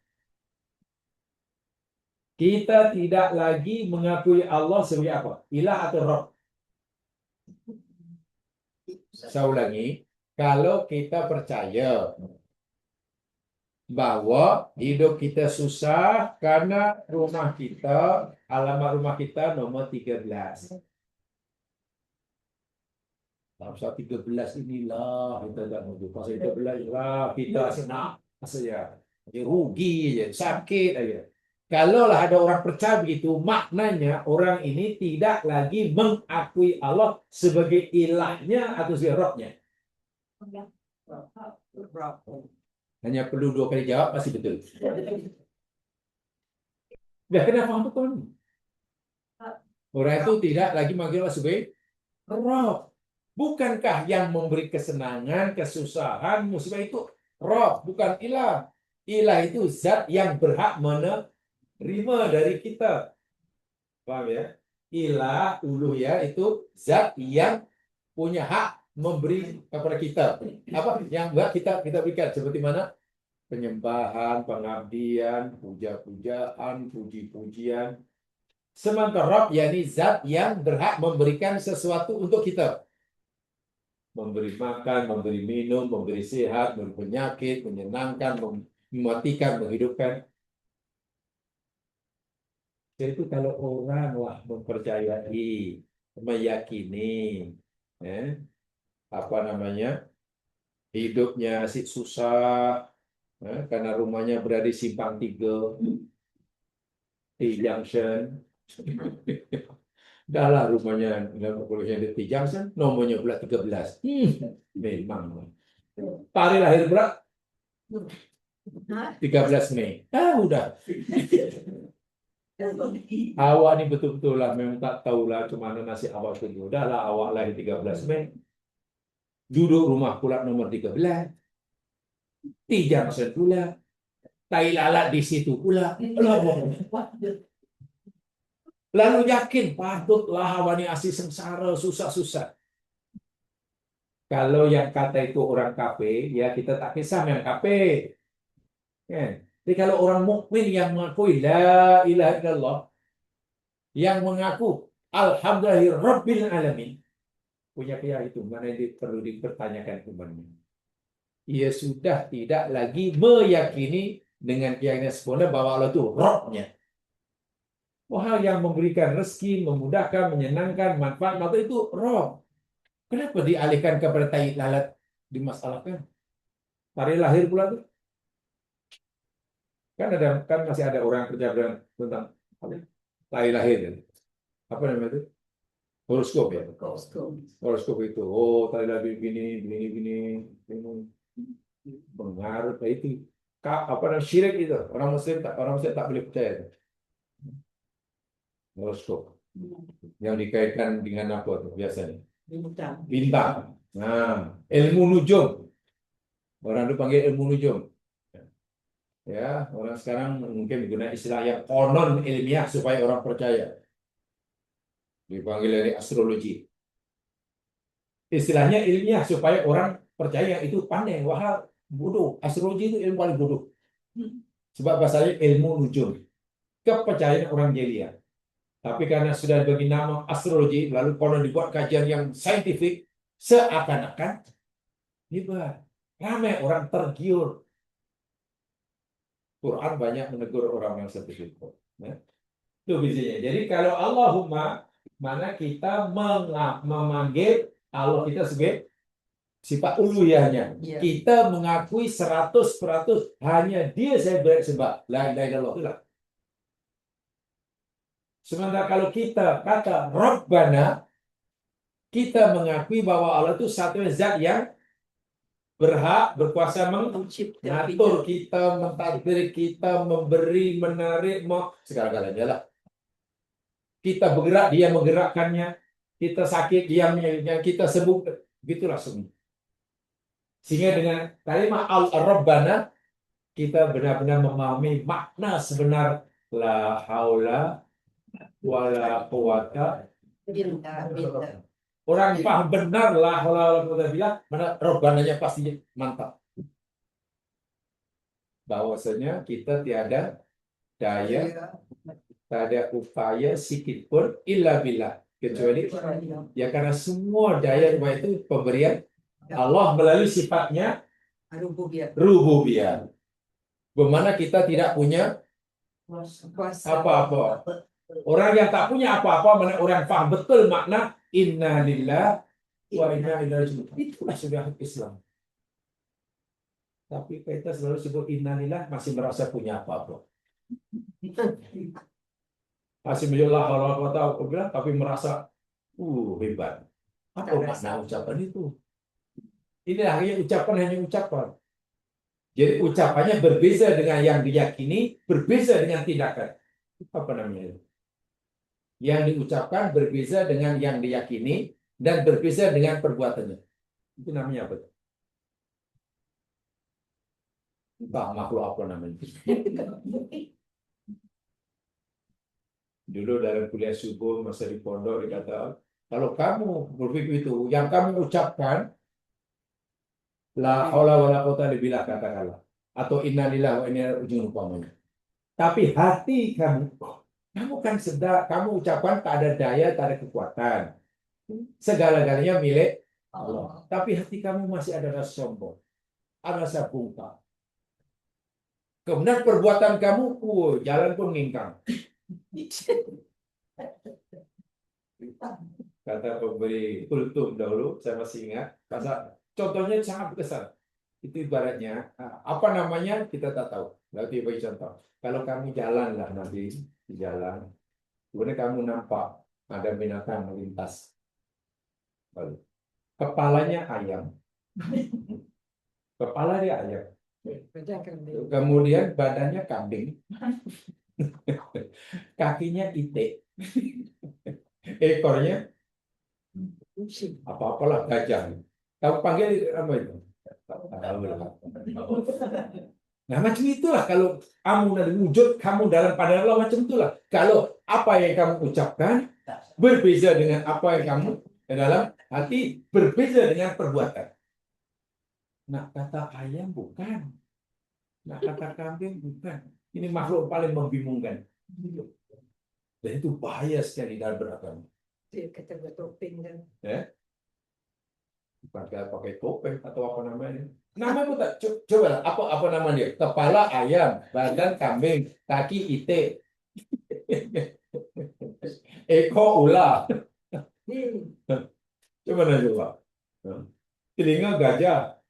Kita tidak lagi mengakui Allah sebagai apa? Ilah atau Rabb. Saya ulangi, kalau kita percaya bahwa hidup kita susah karena rumah kita, alamat rumah kita nomor 13. Pasal 13 inilah kita tak mau. Pasal 13 lah kita senang saja. Rugi aja, sakit aja. Kalaulah ada orang percaya begitu, maknanya orang ini tidak lagi mengakui Allah sebagai ilahnya atau sebagai Rabbnya. Hanya perlu 2 kali jawab, pasti betul. Dah kena faham betul. Orang itu tidak lagi manggil Allah sebagai Rabb. Bukankah yang memberi kesenangan, kesusahan, musibah itu Rabb, bukan ilah. Ilah itu zat yang berhak menerima dari kita. Paham ya? Ilah, uluhiyah itu zat yang punya hak memberi kepada kita. Apa yang buat kita berikan? Seperti mana? Penyembahan, pengabdian, puja-pujaan, puji-pujian. Sementara Rabb yakni zat yang berhak memberikan sesuatu untuk kita. Memberi makan, memberi minum, memberi sehat, memberi penyakit, menyenangkan, mematikan, menghidupkan. Jadi itu kalau orang mempercayai, meyakini, apa namanya, hidupnya susah, karena rumahnya berada di simpang 3, di junction. Dah lah rumahnya di junction, nomornya pula 13. Memang. Tarikh lahir pula 13 Mei. Udah. Awak ni betul-betul lah memang tak tahulah macam mana nasib awak tu. Dah lah awak lahir 13 Mei. Duduk rumah pula nomor 13. Di junction pula. Tai lalat di situ pula. Lalu yakin patutlah awak ni asli sengsara, susah-susah. Kalau yang kata itu orang kafir, ya kita tak kisah yang kafir. Jadi kalau orang mukmin yang mengakui la ilaha illallah, yang mengaku alhamdulillah rabbil alamin, punya keyakinan itu mana yang perlu dipertanyakan kembali. Ia sudah tidak lagi meyakini dengan keyakinan sempurna bahwa Allah itu Rabb-nya. Yang memberikan rezeki, memudahkan, menyenangkan, manfaat, maka itu Rabb. Kenapa dialihkan kepada tai lalat dimasalahkan? Hari lahir pula tuh. Kan masih ada orang kerja tentang apa? Tai lahir ya. Apa namanya itu? Horoskop ya. Horoskop itu. Oh, tai lahir begini, begini, begini, begini. Pengaruh itu. Apa namanya syirik itu? Orang Muslim tak boleh percaya itu. Horoskop yang dikaitkan dengan apa tuh biasanya? Bintang. Nah, ilmu nujum. Orang itu panggil ilmu nujum. Ya, orang sekarang mungkin menggunakan istilah yang konon ilmiah supaya orang percaya. Dipanggil dari astrologi. Istilahnya ilmiah supaya orang percaya itu pandai. Wah, bodoh. Astrologi itu ilmu paling bodoh. Sebab bahasanya ilmu nujum. Kepercayaan orang jahiliyah. Tapi karena sudah dibagi nama astrologi, lalu konon dibuat kajian yang saintifik, seakan-akan hebat. Ramai orang tergiur. Quran banyak menegur orang yang seperti itu. Ya. Itu bijinya. Jadi kalau Allahumma, mana kita memanggil Allah kita sebagai sifat uluhiyahnya. Iya. Kita mengakui 100% hanya dia saya bersembah. La ilaha illallah. Sementara kalau kita kata Rabbana, kita mengakui bahwa Allah itu satu zat yang berhak, berkuasa mengatur kita, mentadbir kita, memberi, menarik, segala-galanya lah. Kita bergerak, dia menggerakkannya. Kita sakit, dia menyakitnya. Kita sembuh, begitulah semua. Sehingga dengan kalimat Al-Rabbana, kita benar-benar memahami makna sebenar la haula wala quwata. Orang paham benar la haula wala quwata billah, mana Rabbananya pasti mantap. Bahwasanya kita tiada daya, tiada upaya sedikit pun illa billah, kecuali ya karena semua daya itu pemberian Allah melalui sifatnya rububiyah. Bagaimana kita tidak punya apa-apa. Orang yang tak punya apa-apa, mana orang paham betul makna inna lillah wa inna ilaihi raji'un. Itulah sudah Islam. Tapi kita selalu sebut inna lillah, masih merasa punya apa-apa. Masih menjual Allah, tapi merasa hebat. Apa makna ucapan itu? Ini hanya ucapan, hanya ucapan. Jadi ucapannya berbeza dengan yang diyakini, berbeza dengan tindakan. Apa namanya? Yang diucapkan berbeza dengan yang diyakini dan berbeza dengan perbuatannya. Itu namanya apa? Entah makhluk apa namanya. Dulu dalam kuliah subuh masa di pondok dikata, kalau kamu berpikir itu, yang kamu ucapkan la haula wala quwata illa billah katakanlah, atau innalillahi wa inna ilaihi raji'un umpamanya. Tapi hati kamu kan sedang kamu ucapkan tak ada daya, tak ada kekuatan. Segala-galanya milik Allah. Tapi hati kamu masih ada rasa sombong, ada rasa bungkam. Kemudian perbuatan kamu, jalan pun ngingkang. Kata pemberi kultum dahulu, saya masih ingat, contohnya sangat besar. Itu ibaratnya, apa namanya kita tak tahu. Berarti bagi contoh, kalau kamu jalan lah nanti di jalan, kemudian kamu nampak ada binatang melintas. Kepalanya ayam. Kepala dia ayam. Kemudian badannya kambing. Kakinya itik. Ekornya apa-apalah gajah. Kamu panggil apa itu? Nah macam itulah kalau kamu dari wujud kamu dalam pandangan Allah, macam itulah. Kalau apa yang kamu ucapkan berbeza dengan apa yang kamu dalam hati, berbeza dengan perbuatan. Nak kata ayam bukan, nak kata kambing bukan. Ini makhluk paling membingungkan. Dan itu bahaya sekali dalam beragama. Kata bertopeng kan. Ya? Pakai topeng atau apa namanya? Nama pun tak coba apa nama dia? Kepala ayam, badan kambing, kaki itik, ekor ular. Coba. telinga gajah,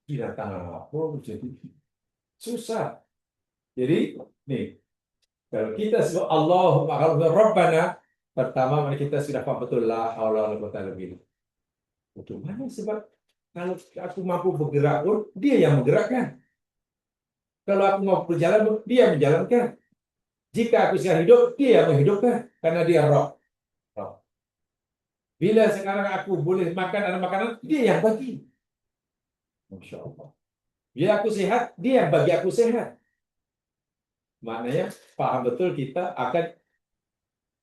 binatang apa jadi susah. Jadi nih, kalau kita sebut Allahumma kalau Rabbana, pertama mari kita sudah paham betul la haula wala quwwata illa billah. Bagaimana sebab kalau aku mampu bergerak pun dia yang menggerakkan. Kalau aku mau berjalan, dia menjalankan. Jika aku sedang hidup, dia yang menghidupkan karena dia roh. Roh. Bila sekarang aku boleh makan ada makanan, dia yang bagi. Masya Allah. Bila aku sehat, dia yang bagi aku sehat. Maknanya paham betul kita akan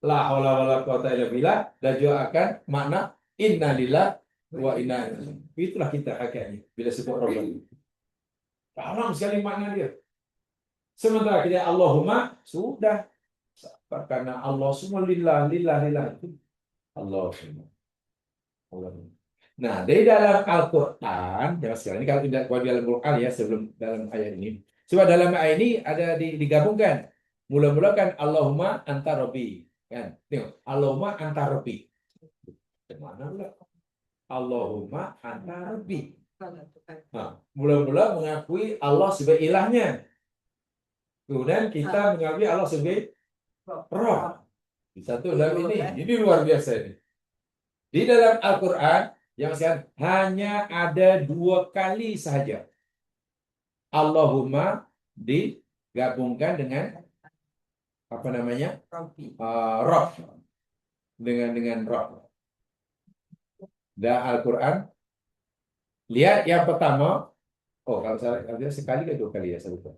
la haula wala quwata illa billah dan juga akan makna innalillah wa inna ilaihi raji'un. Itulah kita hakikatnya bila sebut Rabbana. Dalam sekali makna dia. Sementara kita Allahumma sudah karena Allah semua lillah lillah lillah itu Allahumma. Allahumma. Nah, dari dalam Al-Qur'an, ya sekarang ini kalau tidak di dalam Al-Qur'an ya sebelum dalam ayat ini. Sebab dalam ayat ini ada digabungkan. Mula-mula kan Allahumma anta rabbi, kan? Tengok, Allahumma anta rabbi. Mana pula? Allahumma anta rabbi. Nah, mula-mula mengakui Allah sebagai ilahnya. Kemudian kita mengakui Allah sebagai Roh. Satu dalam ini luar biasa ini. Di dalam Al-Quran yang sekarang hanya ada 2 kali saja Allahumma digabungkan dengan apa namanya Roh dengan Roh. Dan Al-Quran lihat yang pertama. Oh kalau saya sekali ke 2 kali ya saya lupa.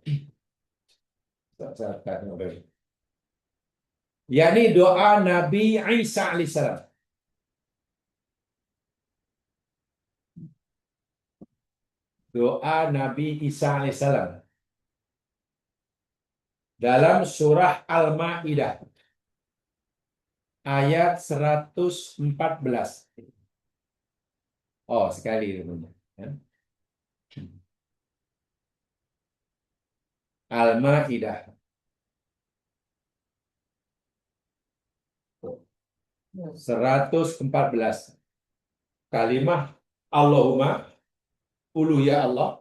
Yakni doa Nabi Isa alaihissalam. Doa Nabi Isa alaihissalam dalam surah Al-Maidah ayat 114. Oh, sekali teman-teman. Al-Maidah 114. Kalimah Allahumma uluhiyah Allah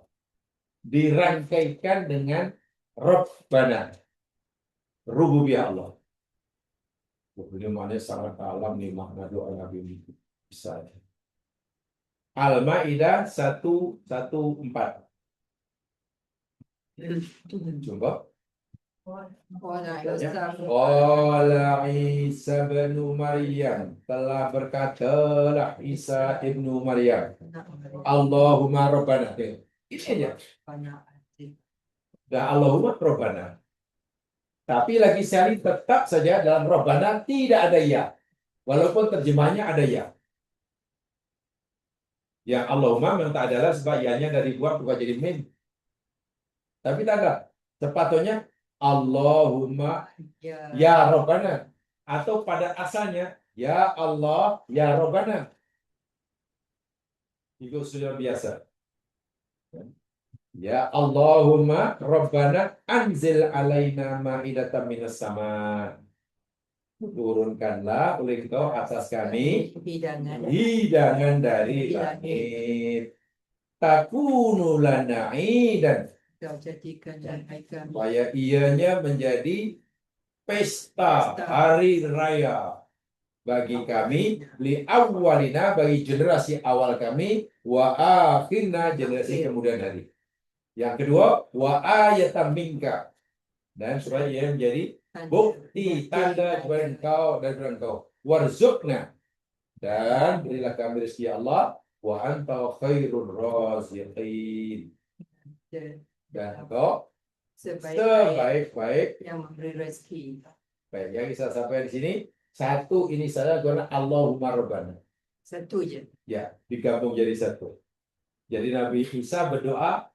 dirangkaikan dengan Rabbana rububiyah Allah. Ini maknanya sangat dalam nih makna doa Nabi Isa. Al-Maidah 114. Coba. Qala Isa bin Maryam, telah berkatalah Isa ibnu Maryam, Allahumma Rabbana. Ini aja. Dan Allahumma Rabbana. Tapi lagi sekali tetap saja dalam Rabbana tidak ada ya. Walaupun terjemahnya ada ya. Yang Allahumma memang tak adalah sebab ya-nya dari buat bukan jadi min. Tapi tak ada. Sepatutnya Allahumma ya Rabbana. Atau pada asalnya ya Allah ya Rabbana. Itu sudah biasa. Ya Allahumma Rabbana anzil alaina ma'idatan minas sama. Turunkanlah oleh Engkau atas kami hidangan dari langit. Takunu lana idan. Supaya ianya menjadi pesta hari raya bagi kami, li awwalina bagi generasi awal kami, wa akhirna generasi kemudian hari. Yang kedua, wa ayatan minka, dan supaya ia menjadi bukti tanda kepada engkau dan kepada engkau. Warzuqna, dan berilah kami rezeki Allah, wa anta khairur raziqin, dan engkau sebaik-baik yang memberi rezeki. Baik, yang bisa sampai di sini satu ini saja karena Allahumma Rabbana. Satu je. Ya, digabung jadi satu. Jadi Nabi Isa berdoa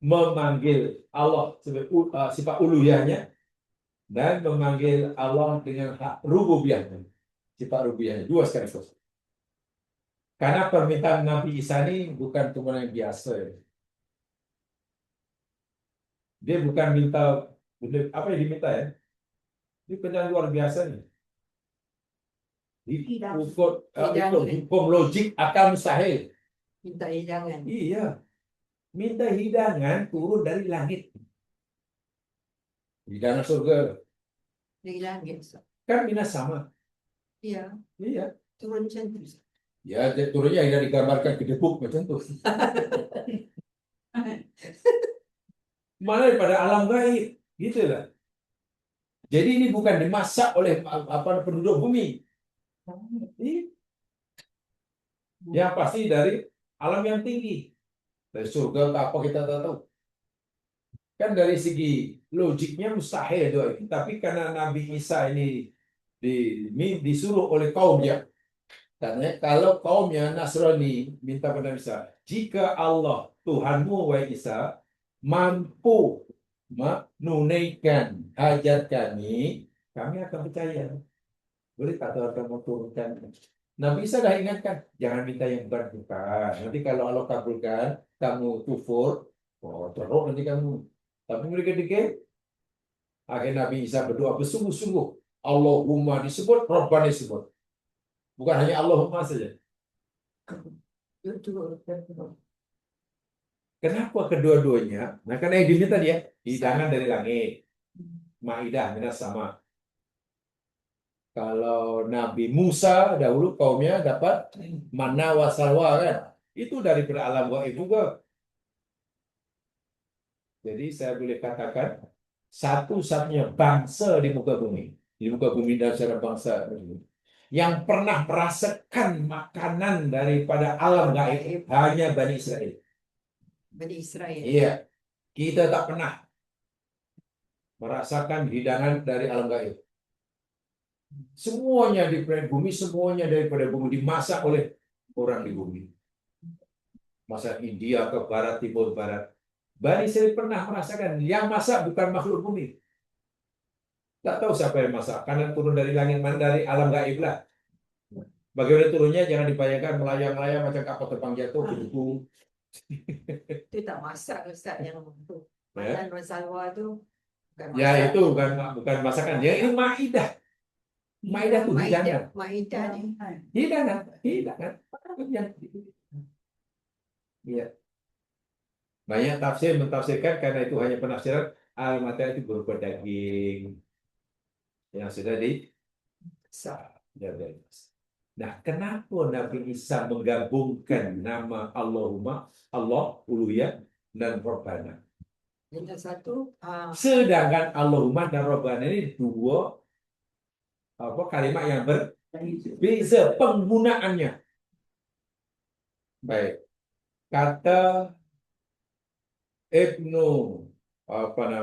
memanggil Allah sebagai sifat uluhiyahnya dan memanggil Allah dengan hak rububiyahnya, sifat rububiyahnya, dua sekaligus. Karena permintaan Nabi Isa ini bukan cuma yang biasa. Dia bukan minta apa yang diminta ya? Ini benar luar biasa nih. Hukum logik akal mustahil. Minta hidangan. Iya, minta hidangan turun dari langit. Hidangan surga Dari langit. kan minas sama. Iya, Iya. turun macam tu. Ya, turunnya yang digambarkan kedebuk macam tu. Mana daripada alam gaib, gitu lah. Jadi ini bukan dimasak oleh penduduk bumi. Yang pasti dari alam yang tinggi. Dari surga ke apa kita tak tahu. Kan dari segi logiknya mustahil doa itu. Tapi karena Nabi Isa ini disuruh oleh kaumnya, karena kalau kaumnya Nasrani minta pada Isa, jika Allah Tuhanmu wahai Isa mampu menunaikan hajat kami akan percaya. Boleh tak Tuhan kamu turunkan? Nabi Isa dah ingatkan, jangan minta yang bukan-bukan. Nanti kalau Allah kabulkan, kamu kufur, oh teruk nanti kamu. Tapi mereka dikit, akhirnya Nabi Isa berdoa bersungguh-sungguh. Allahumma disebut, Rabbana disebut. Bukan hanya Allahumma saja. Kenapa kedua-duanya? Nah, karena yang diminta dia, hidangan dari langit. Maidah, minas sama. Kalau Nabi Musa dahulu kaumnya dapat mana wasalwa kan. Itu daripada alam gaib juga. Jadi saya boleh katakan satu-satunya bangsa di muka bumi. Di muka bumi dan secara bangsa yang pernah merasakan makanan daripada alam gaib hanya Bani Israel. Bani Israel. Iya, kita tak pernah merasakan hidangan dari alam gaib. Semuanya di bumi, semuanya daripada bumi dimasak oleh orang di bumi. Masak India ke barat, timur, barat. Bani Israel pernah merasakan yang masak bukan makhluk bumi. Tak tahu siapa yang masak, karena turun dari langit, dari alam gaib lah. Bagaimana turunnya jangan dibayangkan melayang-layang macam kapal terbang jatuh ke buku. Itu tak masak Ustaz yang tu. Ya. Makan masalwa tu. Bukan Ya masak. itu bukan masakan. Ya ini maidah. Maidah itu hidangan. Maidah ni. Hidangan. Iya. Banyak tafsir mentafsirkan karena itu hanya penafsiran al-mata itu berupa daging yang sudah di. Nah, kenapa Nabi Isa menggabungkan nama Allahumma, Allah, uluhiyah, dan Rabbana? Yang satu, Sedangkan Allahumma dan Rabbana ini dua kalimat yang berbeza penggunaannya. Baik, kata Ibnu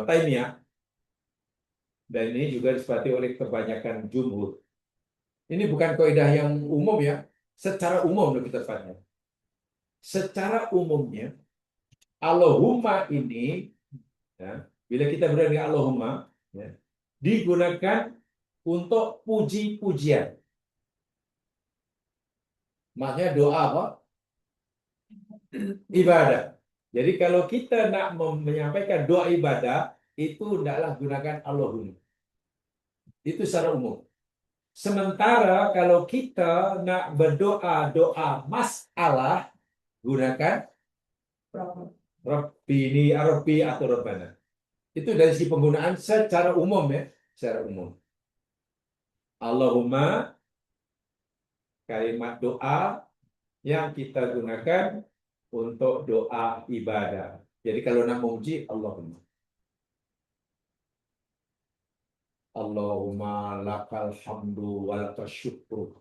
Taimiyah, dan ini juga disepakati oleh kebanyakan jumhur. Ini bukan kaidah yang umum ya, secara umum kita sepakati. Secara umumnya Allahumma ini ya, bila kita berada di Allahumma ya, digunakan untuk puji-pujian. Maksudnya doa apa? Ibadah. Jadi kalau kita nak menyampaikan doa ibadah, itu hendaklah gunakan Allahumma. Itu secara umum. Sementara kalau kita nak berdoa doa masalah, gunakan Rabbini, Rabbi atau Rabbana. Itu dari segi penggunaan secara umum ya, secara umum. Allahumma kalimat doa yang kita gunakan untuk doa ibadah. Jadi kalau nak memuji Allahumma. Allahumma lakal hamdu wa lakal syukru.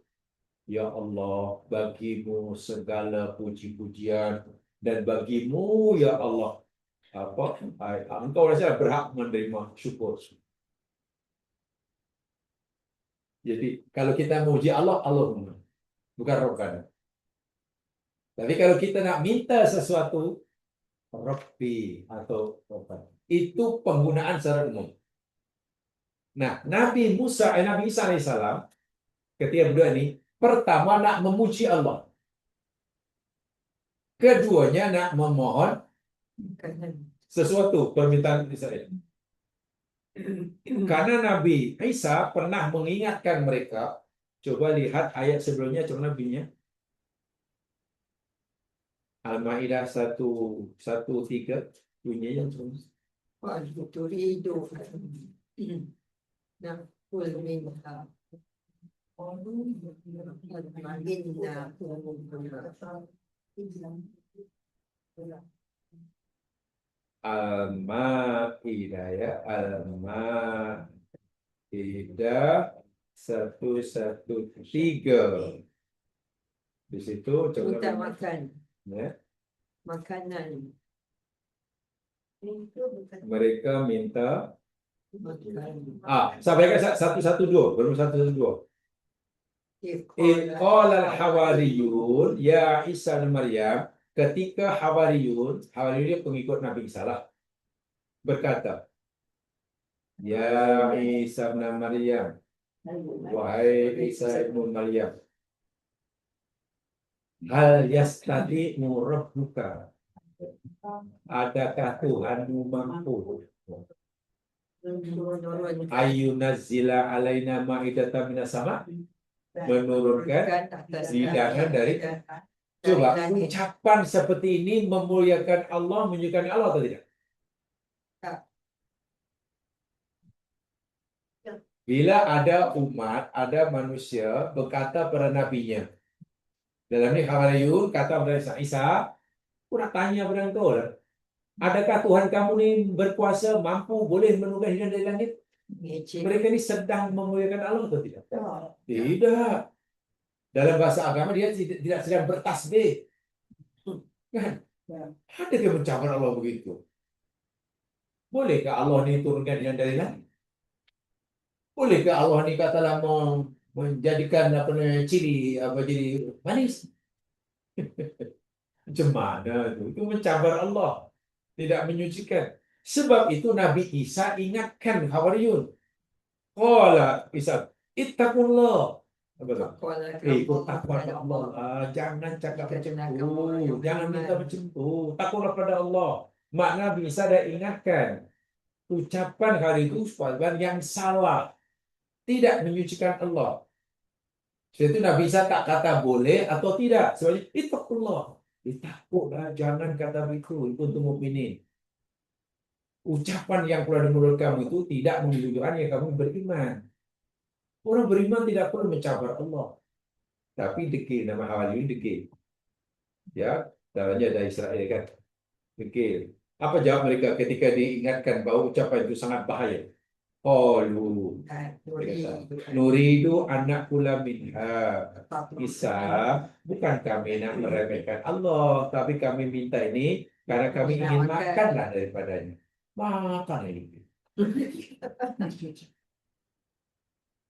Ya Allah, bagimu segala puji-pujian dan bagimu ya Allah engkau rasa berhak menerima syukur. Jadi kalau kita memuji Allah, Allahumma, bukan Rabbana. Tapi kalau kita nak minta sesuatu, Rabbi atau Rabbana. Itu penggunaan secara umum. Nah, Nabi Isa alaihissalam ketika berdua ini, pertama nak memuji Allah. Keduanya nak memohon sesuatu permintaan Israel. Karena Nabi Isa pernah mengingatkan mereka, coba lihat ayat sebelumnya, coba nabinya. Al-Maidah 1:1-3 bunyinya Walau turidu nakul minha Al-Maidah ya, Al-Maidah 1:1-3. Di situ minta coba makan ya, makanan mereka minta makan. sampai ke 1:1-2, belum 1:1-2. Qala al-hawariyun ya Isa dan Maryam, ketika hawariyun dia pengikut Nabi Isa lah, berkata, ya Isa bin Maryam, wahai Isa ibnu Maryam, hal yastati'u rabbuka, adakah Tuhanmu mampu ayyunazzila alaina ma'idatan minas sama, menurunkan hidangan dari coba ucapan seperti ini memuliakan Allah, menunjukkan Allah atau tidak? Bila ada umat, ada manusia berkata pada nabinya, dalam ini Hawariyun kata kepada Isa, aku nak tanya pada engkau lah, adakah Tuhan kamu ni berkuasa, mampu, boleh menurunkan hidangan dari langit? Mereka ni sedang memuliakan Allah atau tidak? Tidak. Dalam bahasa agama dia tidak sedang bertasbih. Kan? Ada yang mencabar Allah begitu. Bolehkah Allah ni turunkan hidangan dari langit? Bolehkah Allah ni katalah menjadikan apa namanya cili apa jadi manis? Macam mana tu? Itu mencabar Allah, tidak menyucikan. Sebab itu Nabi Isa ingatkan Hawariyun. Qala Isa, ittaqullah. Apa tu? Ikut takwa pada Allah. Jangan cakap macam tu. Jangan minta macam tu. Takutlah pada Allah. Makna Nabi Isa dah ingatkan. Ucapan hari itu sebagian yang salah. Tidak menyucikan Allah. Sebab itu Nabi Isa tak kata boleh atau tidak. Sebabnya ittaqullah. Takutlah, jangan kata begitu. Itu untuk mukminin. Ucapan yang keluar dari mulut kamu itu tidak menunjukkan yang kamu beriman. Orang beriman tidak perlu mencabar Allah. Tapi dekil, nama Hawariyun dekil. Ya, dalamnya ada Israel kan. Dekil. Apa jawab mereka ketika diingatkan bahwa ucapan itu sangat bahaya? Qalu, nuridu anak kula minha. Isa, bukan kami nak meremehkan Allah, tapi kami minta ini karena kami ingin makanlah daripadanya. Makan ini.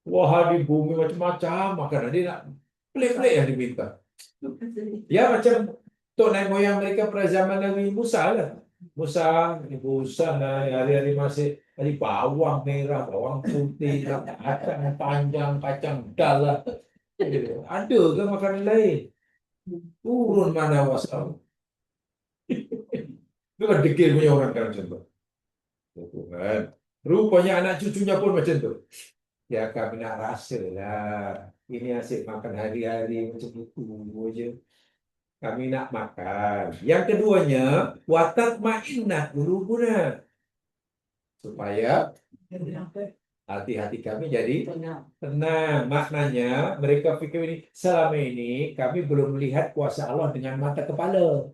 Wah, di bumi macam-macam makanan dia nak pelik-pelik yang diminta. Ya macam tok nenek moyang mereka pada zaman Nabi Musa lah. Musa lah, hari-hari masih tadi bawang merah, bawang putih, lah, kacang panjang, kacang dal lah. Ada ke makanan lain? Turun mana wasal? Itu kan dekil punya orang kan macam tu. Kan? Rupanya anak cucunya pun macam tu. Ya kami nak rasa lah. Ini asyik makan hari-hari macam itu aja. Kami nak makan. Yang keduanya, watat ma'inah qulubuna. Supaya hati-hati kami jadi tenang. Maknanya mereka fikir ini, selama ini kami belum melihat kuasa Allah dengan mata kepala.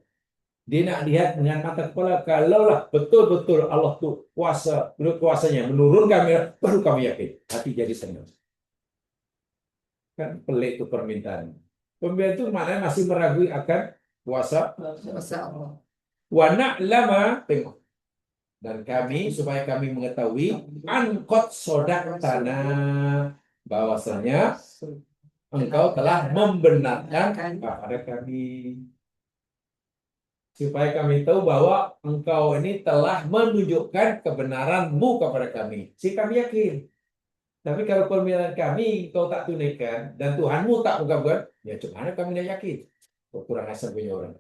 Dia nak lihat dengan mata kepala. Kalaulah betul-betul Allah tu kuasa, menurut kuasanya menurunkan kami, baru kami yakin. Hati jadi tenang. Kan pelik itu permintaan. Pembelian itu maknanya masih meragui akan kuasa Allah. Wa na'lama, tengok. Dan kami, supaya kami mengetahui angkot sodak tanah, bahwasanya engkau telah membenarkan kepada kami. Supaya kami tahu bahwa engkau ini telah menunjukkan kebenaranmu kepada kami. Si kami yakin. Tapi kalau permintaan kami kau tak tunaikan dan Tuhanmu tak mengabulkan, ya macam mana kami nak yakin? Kurang asal punya orang.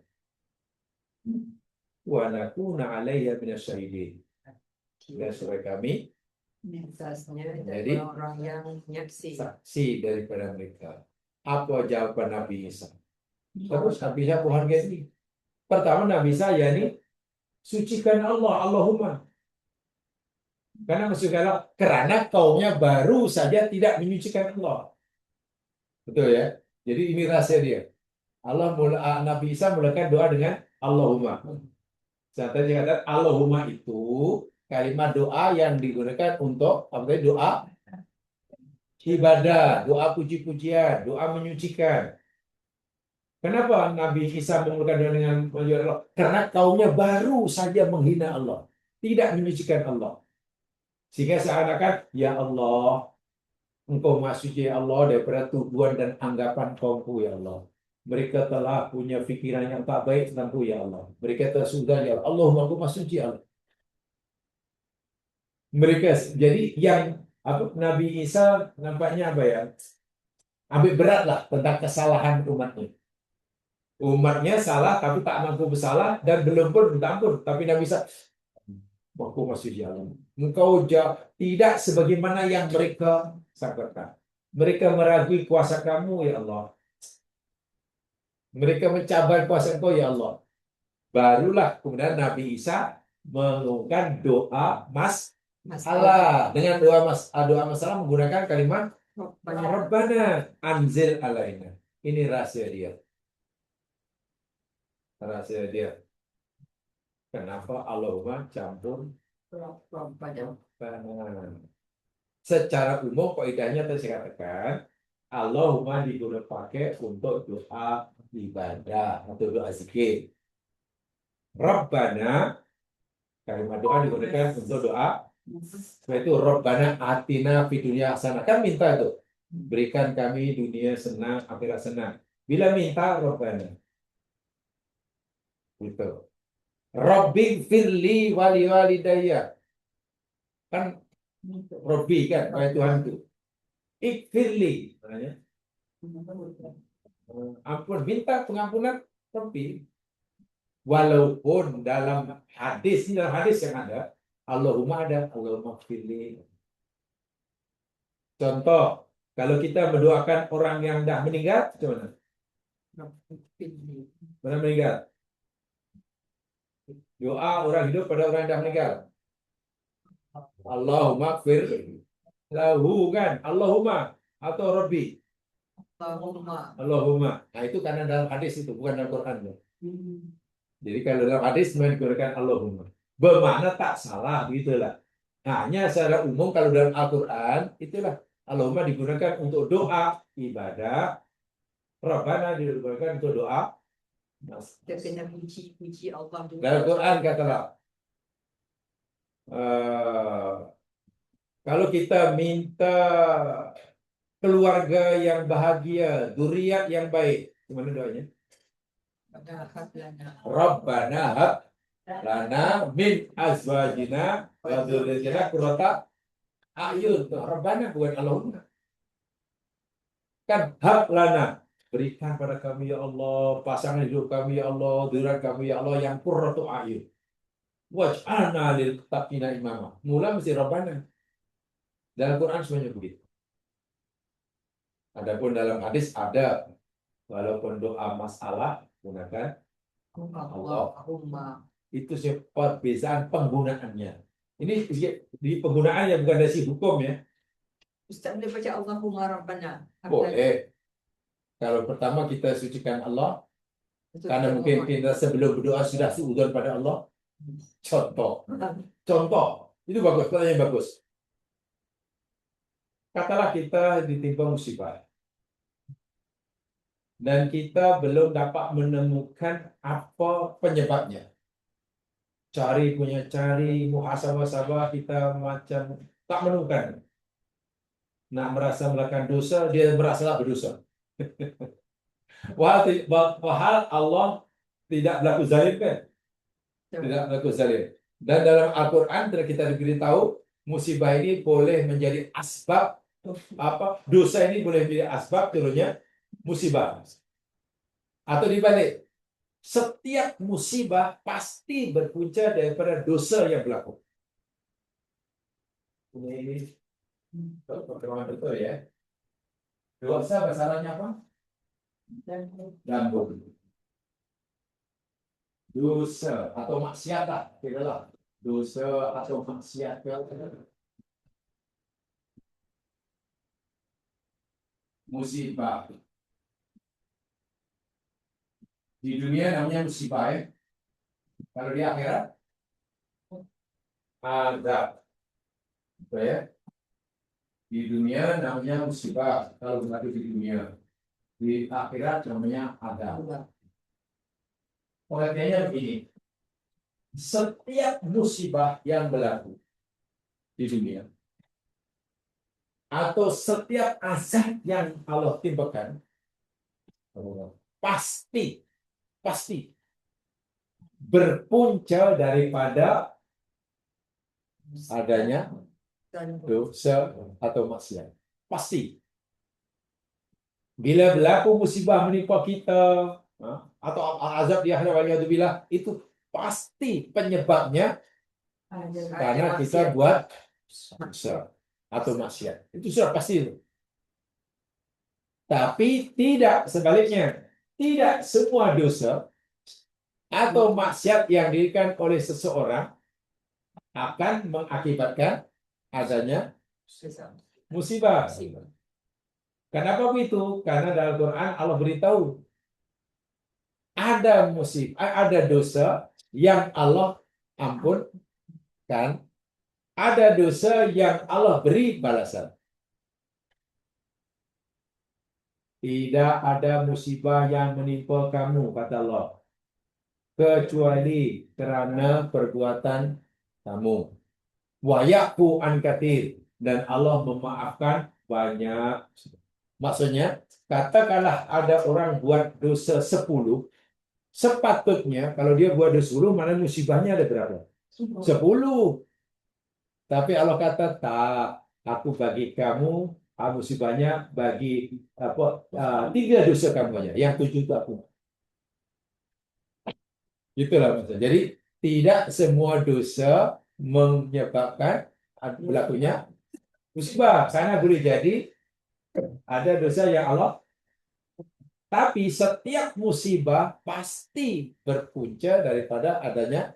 Wa nakuna 'alaiha minasyahidin. Dan supaya kami jadi orang yang menyaksi. Saksi daripada mereka. Apa jawaban Nabi Isa? Terus Nabi Isa menghargai ini. Pertama Nabi saya ini sucikan Allah, Allahumma. Karena mensucikan Allah, karena kaumnya baru saja tidak menyucikan Allah. Betul ya? Jadi ini rahasia dia. Nabi Isa mulakan doa dengan Allahumma. Saya katakan Allahumma itu kalimat doa yang digunakan untuk apa tadi, doa ibadah, doa puji-pujian, doa menyucikan. Kenapa Nabi Isa memulakan doa dengan Allah? Karena kaumnya baru saja menghina Allah, tidak menyucikan Allah. Sehingga seakan-akan, ya Allah, Engkau Maha Suci ya Allah daripada tujuan dan anggapan kaumku ya Allah. Mereka telah punya pikiran yang tak baik tentangku ya Allah. Mereka telah sudah ya Allah. Allahumma Engkau Maha Suci ya Allah. Mereka jadi yang apa Nabi Isa nampaknya apa ya? Ambil berat lah tentang kesalahan umatnya. Umatnya salah tapi tak mampu bersalah dan belum pun minta ampun. Tapi Nabi Isa, Engkau Maha Suci ya Allah. Engkau tidak sebagaimana yang mereka sangkakan. Mereka meragui kuasa kamu ya Allah. Mereka mencabar kuasa Engkau ya Allah. Barulah kemudian Nabi Isa mengumumkan doa masalah. Dengan doa masalah menggunakan kalimat Rabbana anzil alaina. Ini rahasia dia. Rahasia dia. Kenapa Allahumma campur Rabbana? Secara umum kaidahnya tadi saya katakan Allahumma digunakan pakai untuk doa ibadah atau doa zikir. Rabbana kalimat doa digunakan untuk doa. Itu Rabbana atina fid dunya hasanah. Kan minta itu. Berikan kami dunia senang, akhirat senang. Bila minta Rabbana. Gitu. Rabbi firli wali walidayya. Kan Robbi kan, wahai Tuhanku. Ikfirli. Ampun, minta pengampunan Robbi. Walaupun dalam hadis yang ada, Allahumma ada, Allahumma firli. Contoh, kalau kita mendoakan orang yang dah meninggal, gimana? Mana meninggal? Doa orang hidup pada orang yang dah meninggal. Allahumma fir lahu kan, Allahumma atau Rabbi. Allahumma. Nah itu karena dalam hadis itu, bukan dalam Quran. Jadi kalau dalam hadis menggunakan Allahumma. Bermakna tak salah, begitulah. Hanya secara umum kalau dalam Al-Quran, itulah Allahumma digunakan untuk doa ibadah. Rabbana digunakan untuk doa. Kita kena puji Allah juga. Dalam Quran katalah, kalau kita minta keluarga yang bahagia, dzurriat yang baik, gimana doanya? Rabbana hab lana min azwajina wa dzurriyyatina qurrata a'yun. Rabbana bukan Allahumma. Kan hab lana, berikan pada kami ya Allah pasangan hidup kami ya Allah, dzurriat kami ya Allah yang qurratu a'yun. Waj'alna lil muttaqina imama. Mula mesti Rabbana. Dalam Quran semuanya begitu. Adapun dalam hadis ada, walaupun doa masalah gunakan Allah. Itu perbedaan penggunaannya. Ini di penggunaannya bukan dari si hukum ya. Ustaz boleh baca Allahumma Rabbana. Boleh. Kalau pertama kita sucikan Allah, karena mungkin kita sebelum berdoa sudah suudzon pada Allah. Contoh. Itu bagus, pertanyaan bagus. Katalah kita ditimpa musibah. Dan kita belum dapat menemukan apa penyebabnya. Cari, muhasabah kita macam tak menemukan. Nak merasa melakukan dosa, dia merasa berdosa. Wahal Allah tidak berlaku zalim kan? Tidak berlaku zalim. Dan dalam Al-Quran kita diberitahu musibah ini boleh menjadi asbab dosa ini boleh menjadi asbab turunnya musibah. Atau dibalik, setiap musibah pasti berpunca daripada dosa yang berlaku. Ini perkembangan betul ya. Dosa bahasa Arabnya apa? Dambur. dosa atau maksiat lah, kiralah dosa atau maksiat. Musibah di dunia namanya musibah ya. Kalau di akhirat azab. Betul ya? Di dunia namanya musibah kalau berarti di dunia. Di akhirat namanya azab. Pengertiannya begini. Setiap musibah yang berlaku di dunia atau setiap azab yang Allah timpakan pasti berpunca daripada adanya Dan dosa atau maksiat. Pasti. Bila berlaku musibah menimpa kita atau azab di akhirat waliyadzubillah, itu pasti penyebabnya karena kita buat dosa atau maksiat. Itu sudah pasti. Tapi tidak sebaliknya. Tidak semua dosa atau maksiat yang diberikan oleh seseorang akan mengakibatkan adanya musibah. Kenapa begitu? Karena dalam Quran Allah beritahu ada musibah, ada dosa yang Allah ampunkan, ada dosa yang Allah beri balasan. Tidak ada musibah yang menimpa kamu, kata Allah, kecuali karena perbuatan kamu. Wa ya'fu an katsir, dan Allah memaafkan banyak. Maksudnya, katakanlah ada orang buat dosa 10, sepatutnya kalau dia buat dosa 10, mana musibahnya ada berapa? 10. Tapi Allah kata, tak, aku bagi kamu musibahnya bagi 3 dosa kamu aja, yang 7 itu aku. Itulah maksudnya. Jadi tidak semua dosa menyebabkan berlakunya musibah. Karena boleh jadi ada dosa yang Allah, tapi setiap musibah pasti berpunca daripada adanya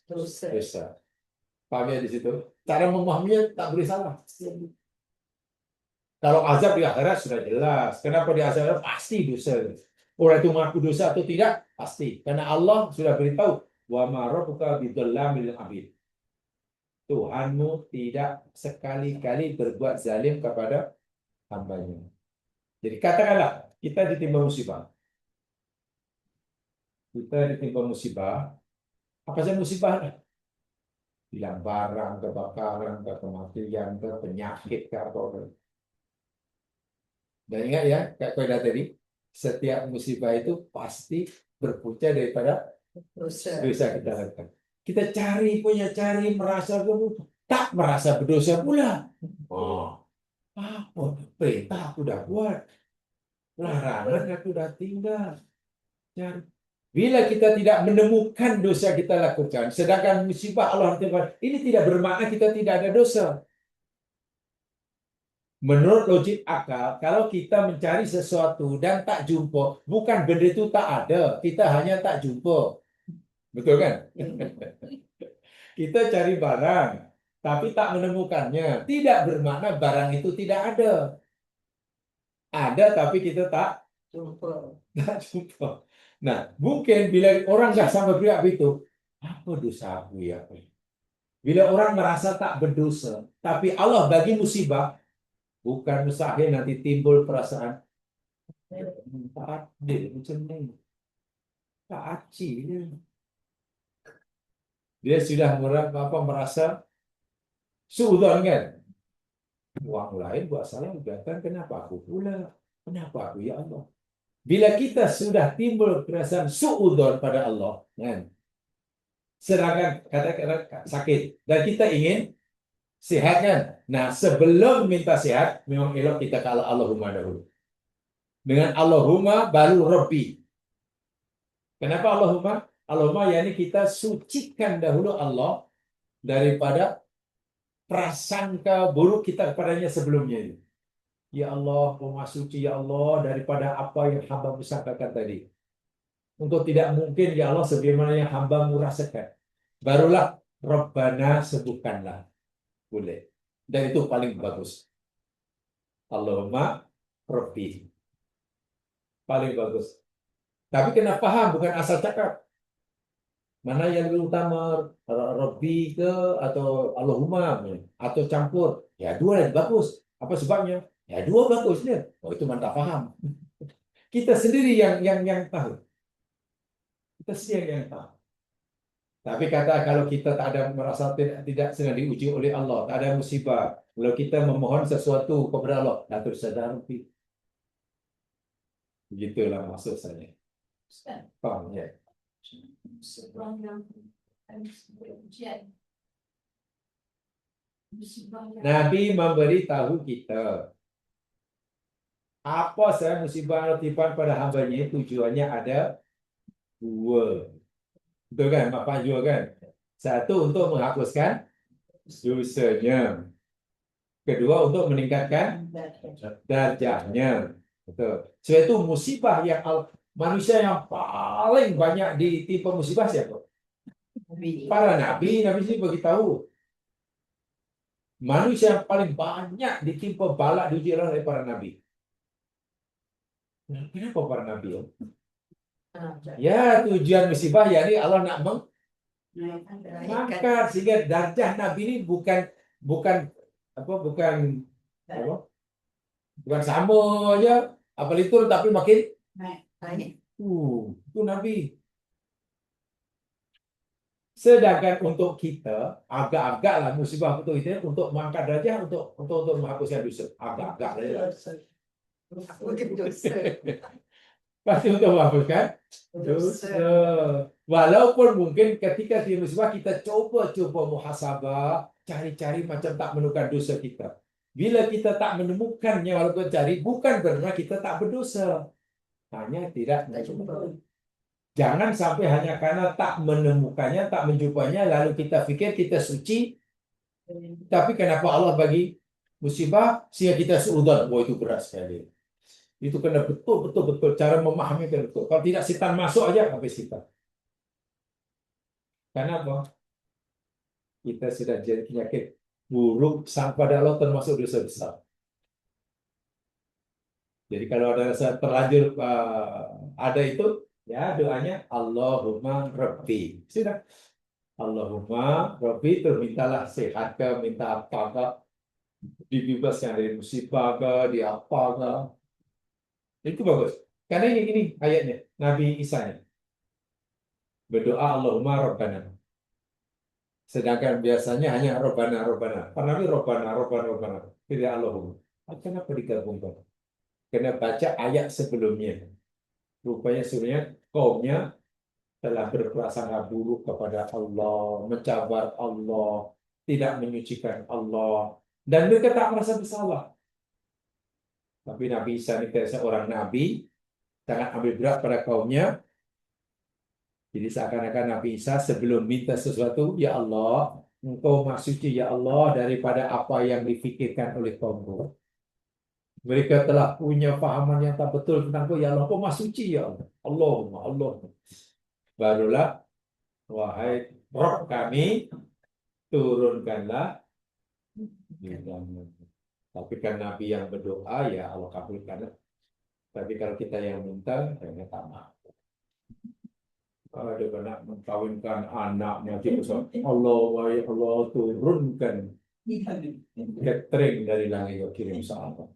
dosa. Paham ya di situ? Cara memahaminya tak boleh salah. Kalau azab di akhirat sudah jelas. Kenapa di akhirat pasti dosa. Orang itu mengaku dosa atau tidak pasti. Karena Allah sudah beritahu, wa ma rabbuka bidzalamil abid. Tuhanmu tidak sekali-kali berbuat zalim kepada hambanya. Jadi katakanlah kita ditimpa musibah. Kita ditimpa musibah. Apa saja musibah? Hilang barang, kebakaran, kematian, penyakit, apa. Dan ingat ya, kayak kaidah tadi, setiap musibah itu pasti berpunca daripada dosa kita lakukan. Kita cari merasa tak merasa berdosa pula. Oh, apa perintah aku udah buat, larangan aku udah tinggal. Cari. Bila kita tidak menemukan dosa kita lakukan, sedangkan musibah Allah ini tidak bermakna kita tidak ada dosa. Menurut logik akal, kalau kita mencari sesuatu dan tak jumpa, bukan benda itu tak ada, kita hanya tak jumpa. Betul kan? Kita cari barang, tapi tak menemukannya. Tidak bermakna barang itu tidak ada. Ada, tapi kita tak jumpa. Nah, mungkin bila orang nggak sampai pihak itu, apa dosa aku ya? Bila orang merasa tak berdosa, tapi Allah bagi musibah, bukan mustahil nanti timbul perasaan tak adil macam ni. Tak acil. Dia sudah merasa suudzon kan? Orang lain buat salah datang, kenapa aku pula? Kenapa aku ya Allah? Bila kita sudah timbul perasaan suudzon pada Allah, kan? Sedangkan kata sakit dan kita ingin sehat kan? Nah, sebelum minta sehat, memang elok kita ke Allahumma dahulu. Dengan Allahumma baru Rabbi. Kenapa Allahumma? Allahumma yakni kita sucikan dahulu Allah daripada prasangka buruk kita kepadanya sebelumnya ini. Ya Allah, Maha Suci ya Allah daripada apa yang hamba sangkakan tadi. untuk tidak mungkin ya Allah sebagaimana yang hambamu rasakan. Barulah Rabbana sebutkanlah. Boleh. Dan itu paling bagus. Allahumma Rabbi. Paling bagus. Tapi kena paham, bukan asal cakap. Mana yang lebih utama, Rabbi ke atau Allahumma atau campur? Ya dua yang bagus. Apa sebabnya? Ya dua bagusnya. Oh itu mantap paham. Kita sendiri yang tahu. Kita sendiri yang tahu. Tapi kata kalau kita tak ada merasa tidak sedang diuji oleh Allah, tak ada musibah. Kalau kita memohon sesuatu kepada Allah, la tursadar fi. Begitulah maksud saya. Faham ya? Musibah yang ujian. Musibah yang Nabi memberitahu kita apa saya musibah atau tipuan pada hambanya tujuannya ada dua. Betul kan? Bapak juga kan? Satu untuk menghapuskan dosanya. Kedua untuk meningkatkan darjahnya. Betul. Sebab itu musibah yang manusia yang paling banyak ditimpa musibah siapa? Para nabi. Nabi sini beritahu manusia yang paling banyak ditimpa balak diuji oleh para nabi. Kenapa para nabi? Ya tujuan musibah ya ini Allah nak mengangkat sehingga darjah nabi ini bukan bukan apa bukan apa bukan sama aja apa itu tapi makin Naik. itu nabi. Sedangkan untuk kita agak-agak lah musibah untuk itu untuk mengangkat darjah untuk menghapuskan dosa agak-agak saja. Aku dosa. Pasti untuk menghapuskan dosa. Walaupun mungkin ketika di musibah kita coba muhasabah, cari-cari macam tak menemukan dosa kita. Bila kita tak menemukannya walaupun cari, bukan berarti kita tak berdosa. Hanya tidak mencoba. Jangan sampai hanya karena tak menemukannya, tak menjumpainya, lalu kita pikir kita suci, tapi kenapa Allah bagi musibah sehingga kita seudon? Wah itu berat sekali. Itu kena betul cara memahami kena betul. Kalau tidak setan masuk aja habis kita. Karena apa? Kita sudah jadi penyakit buruk sang pada Allah termasuk dosa besar. Jadi kalau ada rasa terlanjur ada itu, ya doanya Allahumma Rabbi. Sudah. Allahumma Rabbi termintalah sehat ke, minta apa ke, dibebaskan dari musibah ke, di apa ke. Itu bagus. Karena ini ayatnya Nabi Isa nya. Berdoa Allahumma Rabbana. Sedangkan biasanya hanya Rabbana. Karena ini Rabbana. Tidak Allahumma. Kenapa digabungkan? Kena baca ayat sebelumnya. Rupanya sebenarnya kaumnya telah berprasangka buruk kepada Allah, mencabar Allah, tidak menyucikan Allah, dan mereka tak merasa bersalah. Tapi Nabi Isa ini seorang nabi, sangat ambil berat pada kaumnya. Jadi seakan-akan Nabi Isa sebelum minta sesuatu, ya Allah, Engkau Maha Suci ya Allah daripada apa yang difikirkan oleh kaumku. Mereka telah punya pahaman yang tak betul tentang Engkau, ya Allah, Engkau Maha Suci ya Allah. Allah. Barulah, wahai Rabb kami, turunkanlah. Tapi kan Nabi yang berdoa, ya Allah kabulkan. Tapi kalau kita yang minta, ya tak mampu. Ada nak mengkawinkan anaknya, Allah, wahai Allah, turunkan catering dari langit kau kirim sahabat.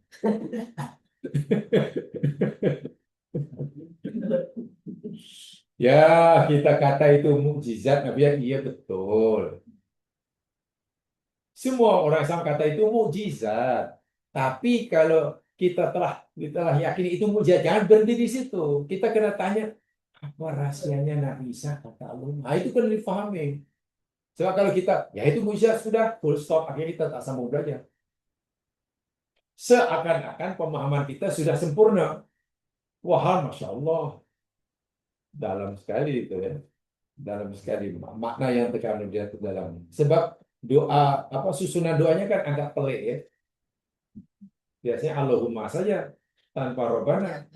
Ya, kita kata itu mukjizat Nabi, iya betul. Semua orang Islam kata itu mukjizat. Tapi kalau kita telah yakini itu mukjizat, jangan berhenti di situ. Kita kena tanya apa rahasianya Nabi Isa kata Allah. Nah, itu kan difahami. Sebab kalau kita, ya itu mukjizat sudah full stop, akhirnya kita tak sambung belajar. Seakan-akan pemahaman kita sudah sempurna. Wah, masya Allah. Dalam sekali itu ya, dalam sekali makna yang terkandung di dalam. Sebab doa susunan doanya kan agak pelik ya. Biasanya Allahumma saja tanpa Robbana.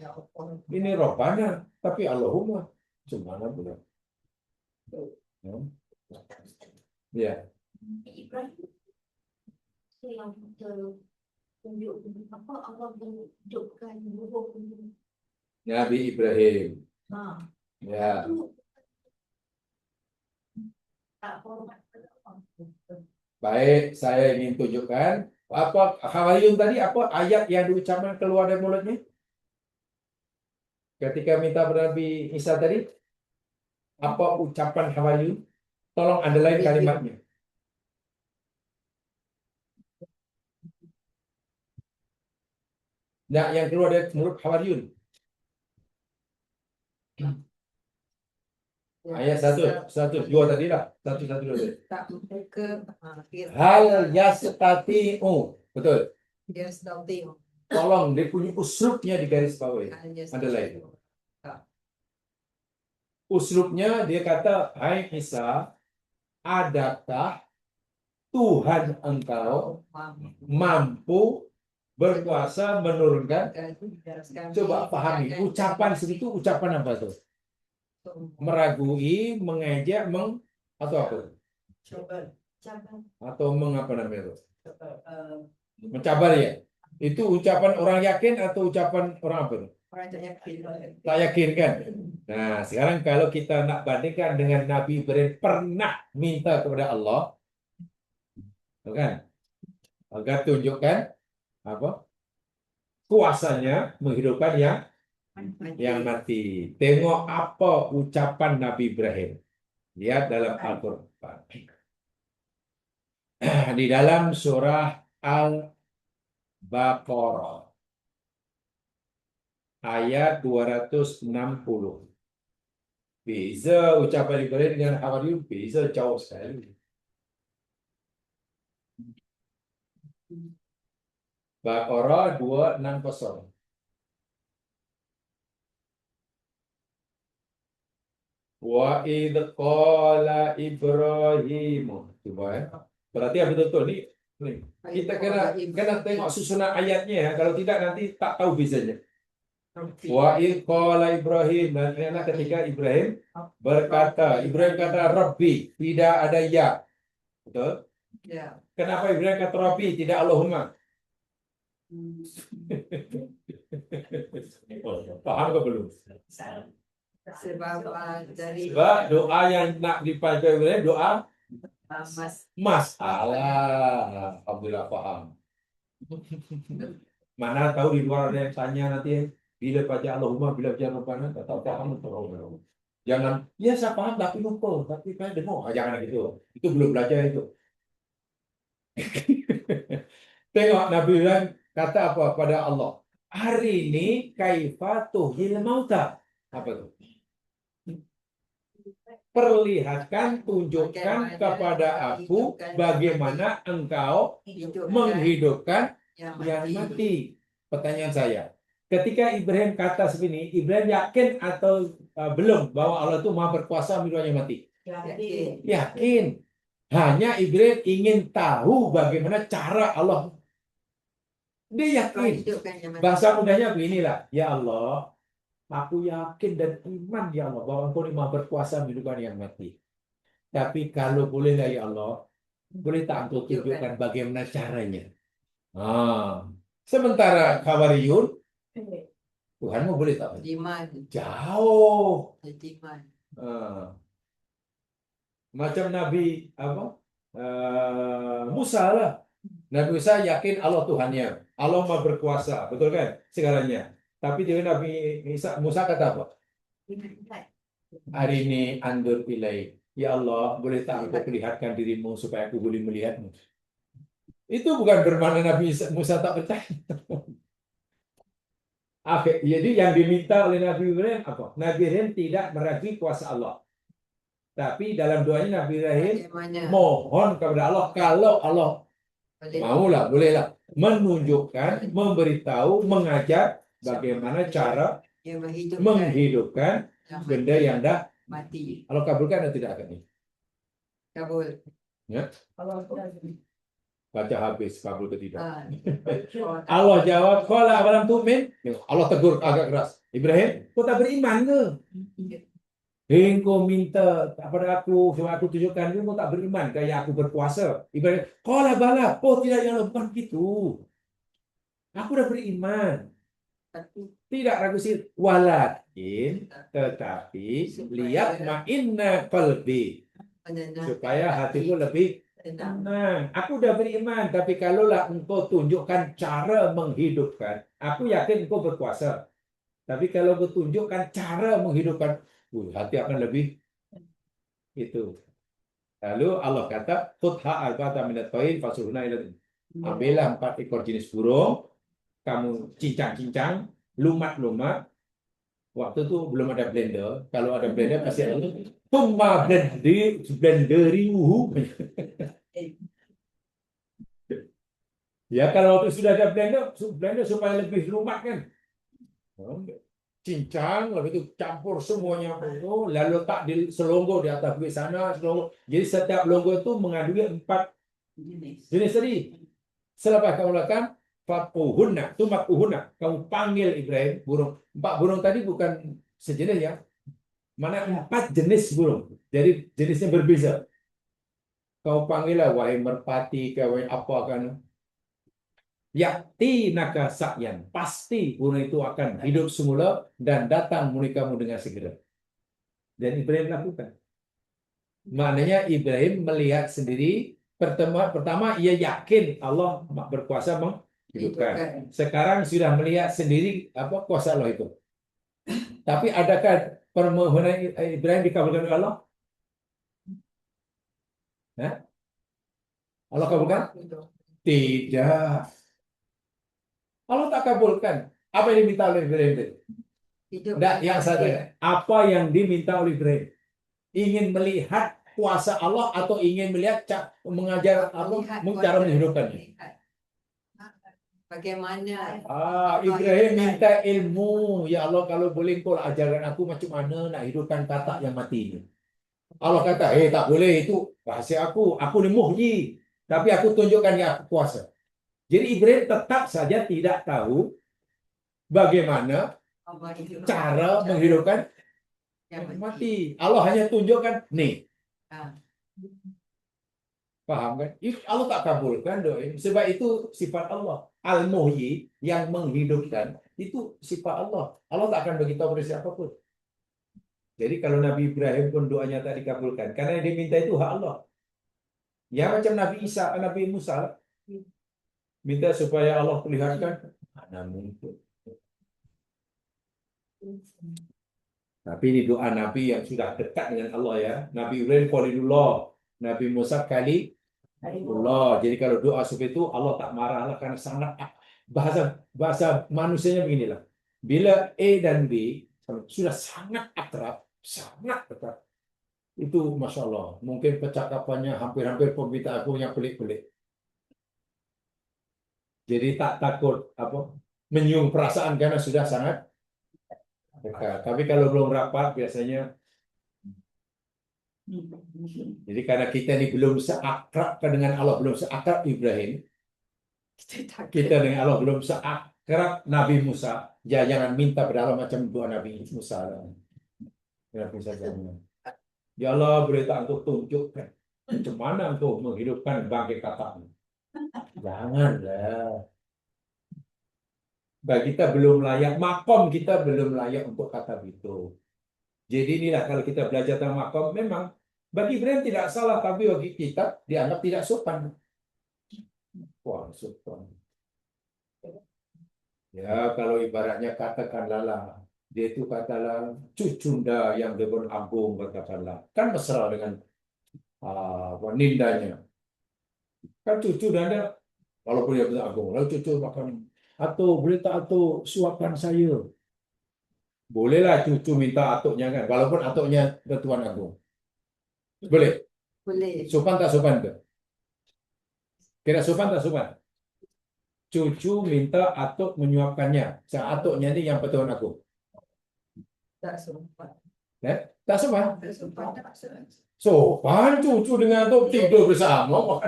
Ini Robbana tapi Allahumma. Subhanallah pula. Ya. Ibrahim itu yang tunjuk apa Allah tunjukkan Nabi Ibrahim. ha Ya. itu tak hormat pada Allah. Baik, saya ingin tunjukkan apa Hawariyun tadi, apa ayat yang diucapkan keluar dari mulutnya ketika minta pada Nabi Isa tadi, apa ucapan Hawariyun? Tolong underline kalimatnya. Nah, yang keluar dari mulut Hawariyun. Ayat satu, dua tadi lah. Satu, dua tadi. Tak mereka Hal yastati'u. Betul. dia sedang tengok. Tolong, dia punya uslubnya di garis bawah. Underline. Uslubnya dia kata, hai Isa, adakah Tuhan engkau mampu berkuasa menurunkan? Coba pahami, ucapan segitu ucapan apa tuh? Meragui, mengejek, atau apa? Coba Atau mengapa namanya itu? Mencabar ya? Itu ucapan orang yakin atau ucapan orang apa tuh? orang tak yakin. Tak yakin kan? Nah, sekarang kalau kita nak bandingkan dengan Nabi Ibrahim pernah minta kepada Allah, kan? Agar tunjukkan apa? Kuasanya menghidupkan yang mati. Tengok apa ucapan Nabi Ibrahim. Lihat dalam Al-Quran. Di dalam surah Al-Baqarah ayat 260. Beza ucapan Ibrahim dengan Hawariyun, beza jauh sekali. Baqarah 260. Wa idh qala Ibrahim. Coba ya. Perhatian betul-betul ni. Kita kena tengok susunan ayatnya ya. Kalau tidak nanti tak tahu bezanya. Wa idh qala Ibrahim, dan inilah ketika Ibrahim berkata, Ibrahim kata Rabbi, tidak ada ya. Betul? Ya. Kenapa Ibrahim kata Rabbi, tidak Allahumma? Paham ke belum? Sebab dari Sebab doa yang nak dipanjatkan Ibrahim doa masalah. Alhamdulillah paham. Mana tahu di luar ada yang tanya nanti bila baca Allahumma, bila baca Rabbana, tak tahu paham atau jangan, ya saya paham tapi lupa, tapi saya dengar. Jangan gitu. Itu belum belajar itu. Tengok Nabi Ibrahim kata apa pada Allah? Hari ini kaifa tuhil mauta. Apa itu? Perlihatkan, tunjukkan kepada aku bagaimana engkau menghidupkan yang mati. Pertanyaan saya, ketika Ibrahim kata seperti ini, Ibrahim yakin atau belum bahwa Allah itu maha berkuasa menghidupkan yang mati? yakin. Yakin. Hanya Ibrahim ingin tahu bagaimana cara Allah. Dia yakin. Bahasa mudahnya beginilah, ya Allah, aku yakin dan iman ya Allah bahwa Engkau maha berkuasa menghidupkan yang mati. Tapi kalau bolehlah ya Allah, boleh tak Engkau tunjukkan bagaimana caranya? Sementara Hawariyun, Tuhanmu boleh tak? Iman. Jauh. Iman. Macam Nabi apa? Musa lah. Nabi Musa yakin Allah Tuhannya, Allah maha berkuasa, betul kan? Segalanya. Tapi dia Nabi Musa kata apa? Hari ini andur ilai. Ya Allah, boleh tak Engkau perlihatkan dirimu supaya aku boleh melihatmu? Itu bukan bermakna Nabi Musa tak percaya. Jadi yang diminta oleh Nabi Ibrahim apa? Nabi Ibrahim tidak meragui kuasa Allah. Tapi dalam doanya Nabi Ibrahim mohon kepada Allah, kalau Allah maulah, bolehlah menunjukkan, memberitahu, mengajar bagaimana cara menghidupkan benda yang dah mati. Allah kabulkan atau tidak akan ini? Kabul. Ya. Baca habis, kabul ke tidak? Allah Allah jawab, qala awalam tu'min? Allah tegur agak keras. Ibrahim, kau tak beriman ke? Engkau minta pada aku, supaya aku tunjukkan, engkau tak beriman, kayak aku berpuasa. Ibarat, qala bala, oh tidak, ya Allah, bukan begitu. Aku dah beriman. Tapi Tidak ragu sih, walakin, tetapi, lihat ma'inna qalbi. Supaya hatiku lebih tenang. Aku udah beriman, tapi kalaulah engkau tunjukkan cara menghidupkan, aku yakin engkau berkuasa. Tapi kalau engkau tunjukkan cara menghidupkan, hati akan lebih itu. Lalu Allah kata, khudha al-bata minat toin fasuhuna ila. Ambillah 4 ekor jenis burung, kamu cincang-cincang, lumat-lumat. Waktu itu belum ada blender. Kalau ada blender pasti ada. Tumma blenderiuhu. Ya kalau waktu sudah ada blender supaya lebih lumat kan. Cincang, lalu itu campur semuanya itu, lalu letak di selonggo di atas bukit sana, selonggo. Jadi setiap longgo itu mengandungi 4 jenis tadi. Selepas kamu lakukan, faquhunna, tumakuhunna, kamu panggil Ibrahim, burung. 4 burung tadi bukan sejenis ya, mana 4 jenis burung. Jadi jenisnya berbeza. Kau panggillah, wahai merpati, wahai apa kan. Yakti naga sakyan. Pasti burung itu akan hidup semula dan datang menemui kamu dengan segera. Dan Ibrahim lakukan. Maknanya Ibrahim melihat sendiri. Pertama ia yakin Allah berkuasa menghidupkan. Sekarang sudah melihat sendiri apa kuasa Allah itu. Tapi adakah permohonan Ibrahim dikabulkan oleh Allah? Hah? Allah kabulkan? Tidak. Allah tak kabulkan. Apa yang diminta oleh Ibrahim itu? Tidak, yang saja. Apa yang diminta oleh Ibrahim? Ingin melihat kuasa Allah atau ingin melihat mengajar apa cara menghidupkannya? Bagaimana? Ibrahim minta ilmu. Ya Allah, kalau boleh kau ajarkan aku macam mana nak hidupkan katak yang mati ini. Allah kata, tak boleh, itu rahasia aku. Aku ni muhyi. Tapi aku tunjukkan yang aku kuasa. Jadi Ibrahim tetap saja tidak tahu bagaimana cara menghidupkan yang mati. Allah hanya tunjukkan, nih. Paham kan? Allah tak kabulkan doa. Sebab itu sifat Allah. Al-Muhyi, yang menghidupkan, itu sifat Allah. Allah tak akan beritahu pada siapapun. Jadi kalau Nabi Ibrahim pun doanya tak dikabulkan. Karena yang diminta itu hak Allah. Ya macam Nabi Isa, Nabi Musa. Minta supaya Allah perlihatkan. Mana mungkin. Tapi ini doa Nabi yang sudah dekat dengan Allah ya. Nabi Ibrahim Khalilullah. Nabi Musa Allah. Jadi kalau doa seperti itu Allah tak marahlah karena sangat bahasa manusianya beginilah. Bila A dan B sudah sangat akrab, sangat dekat. Itu Masya Allah. Mungkin percakapannya hampir-hampir pembita aku yang pelik-pelik. Jadi tak takut menyinggung perasaan karena sudah sangat dekat. Tapi kalau belum rapat biasanya. Jadi karena kita ini belum seakrab dengan Allah, belum seakrab Ibrahim, kita dengan Allah belum seakrab Nabi Musa, ya jangan minta pada Allah macam doa Nabi Musa. Ya Allah, berita untuk tunjukkan macam mana untuk menghidupkan bangkai katakmu. Janganlah. Bagi kita belum layak, makom kita belum layak untuk kata itu. Jadi inilah kalau kita belajar tentang makom, memang bagi Ibrahim tidak salah, tapi bagi kita dianggap tidak sopan. Wah, sopan. Ya, kalau ibaratnya katakanlah dia itu katalah cucunda yang debon agung katakanlah. Kan mesra dengan nindanya. Kan cucu dan walaupun dia betul agung, lalu cucu makan atau berita atau suapkan saya. Bolehlah cucu minta atuknya kan, walaupun atuknya Tuan Agung. Boleh? Boleh. Sopan tak sopan ke? Kira sopan tak sopan? Cucu minta atuk menyuapkannya. Atuknya ini yang Tuan Agung. Tak sopan. Tak sopan? Tak sopan. Sopan cucu dengan atuk tidur bersama.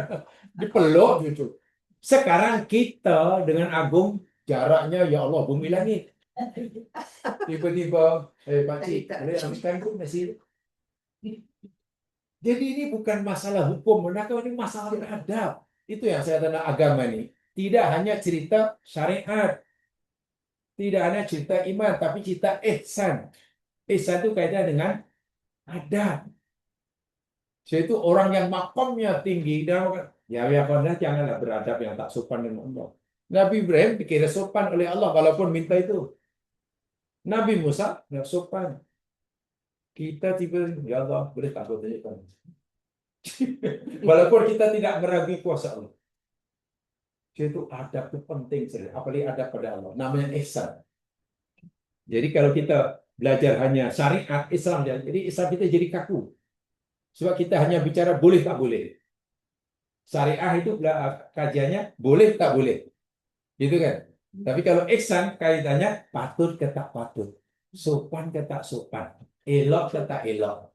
Dipeluk cucu. Sekarang kita dengan Agung jaraknya ya Allah bumi langit. Tiba-tiba, pakcik, boleh ambilkan tu nasi Jadi ini bukan masalah hukum, ini masalah adab. Itu yang saya tanda agama ini. Tidak hanya cerita syariat, tidak hanya cerita iman, tapi cerita ihsan. Ihsan itu kaitannya dengan adab. Yaitu orang yang makomnya tinggi dan ya janganlah beradab yang tak sopan dengan Allah. Nabi Ibrahim dikira sopan oleh Allah walaupun minta itu. Nabi Musa nggak sopan. Kita tiba, ya Allah, boleh tak bertanya. Walaupun kita tidak meragukan kuasa Allah. Itu adab itu penting sekali, apalagi adab pada Allah. Namanya ihsan. Jadi kalau kita belajar hanya syariat Islam, jadi Islam kita jadi kaku. Sebab kita hanya bicara boleh tak boleh. Syariah itu kajiannya boleh tak boleh. Gitu kan? Tapi kalau ihsan kaitannya patut ke tak patut. Sopan ke tak sopan. Elok ke tak elok.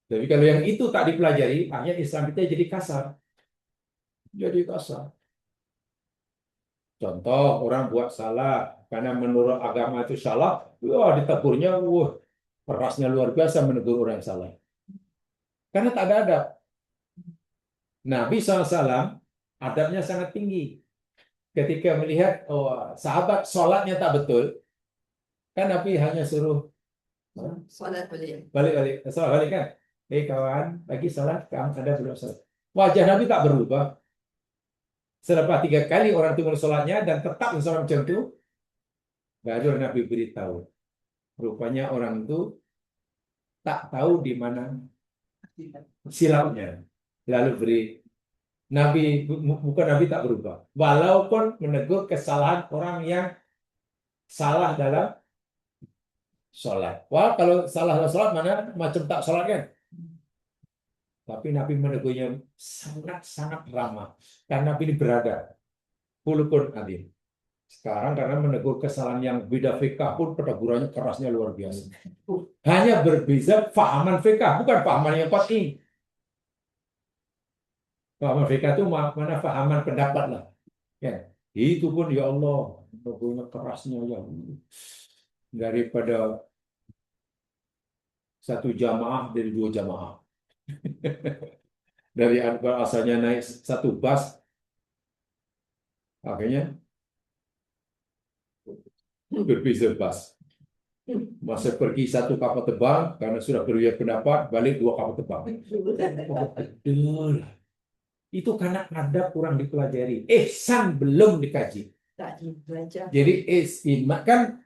Tapi kalau yang itu tak dipelajari, akhirnya Islam kita jadi kasar. Jadi kasar. Contoh, orang buat salah. Karena menurut agama itu salah, wah ditegurnya, wah kerasnya luar biasa menegur orang yang salah. Karena tak ada adab. Nabi SAW adabnya sangat tinggi. Ketika melihat sahabat sholatnya tak betul, kan Nabi hanya suruh Solat boleh. balik-balik, sholat balik kan? Kawan, lagi sholat, kamu ada belum sholat. Wajah Nabi tak berubah. Selepas 3 kali orang itu sholatnya dan tetap sholat macam itu, baru Nabi beritahu. Rupanya orang itu tak tahu di mana silapnya. Lalu beri Nabi, bukan Nabi tak berubah. Walaupun menegur kesalahan orang yang salah dalam sholat. Wah, kalau salah dalam sholat mana macam tak sholat kan? Tapi Nabi menegurnya sangat-sangat ramah. Karena Nabi ini berada. Hulukun adim. Sekarang karena menegur kesalahan yang beda fikah pun penegurannya kerasnya luar biasa. Hanya berbeza fahaman fikah, bukan fahaman yang pasti. Fahaman fikah itu mana fahaman pendapat lah. Ya. Itu pun ya Allah, penegurnya kerasnya ya. Daripada satu jamaah dari 2 jamaah. Dari asalnya naik satu bus, akhirnya berbeza bus. Masa pergi 1 kapal terbang, karena sudah berbeda pendapat, balik 2 kapal terbang. Betul. Itu karena adab kurang dipelajari. Ihsan belum dikaji. Tak belajar. Jadi kan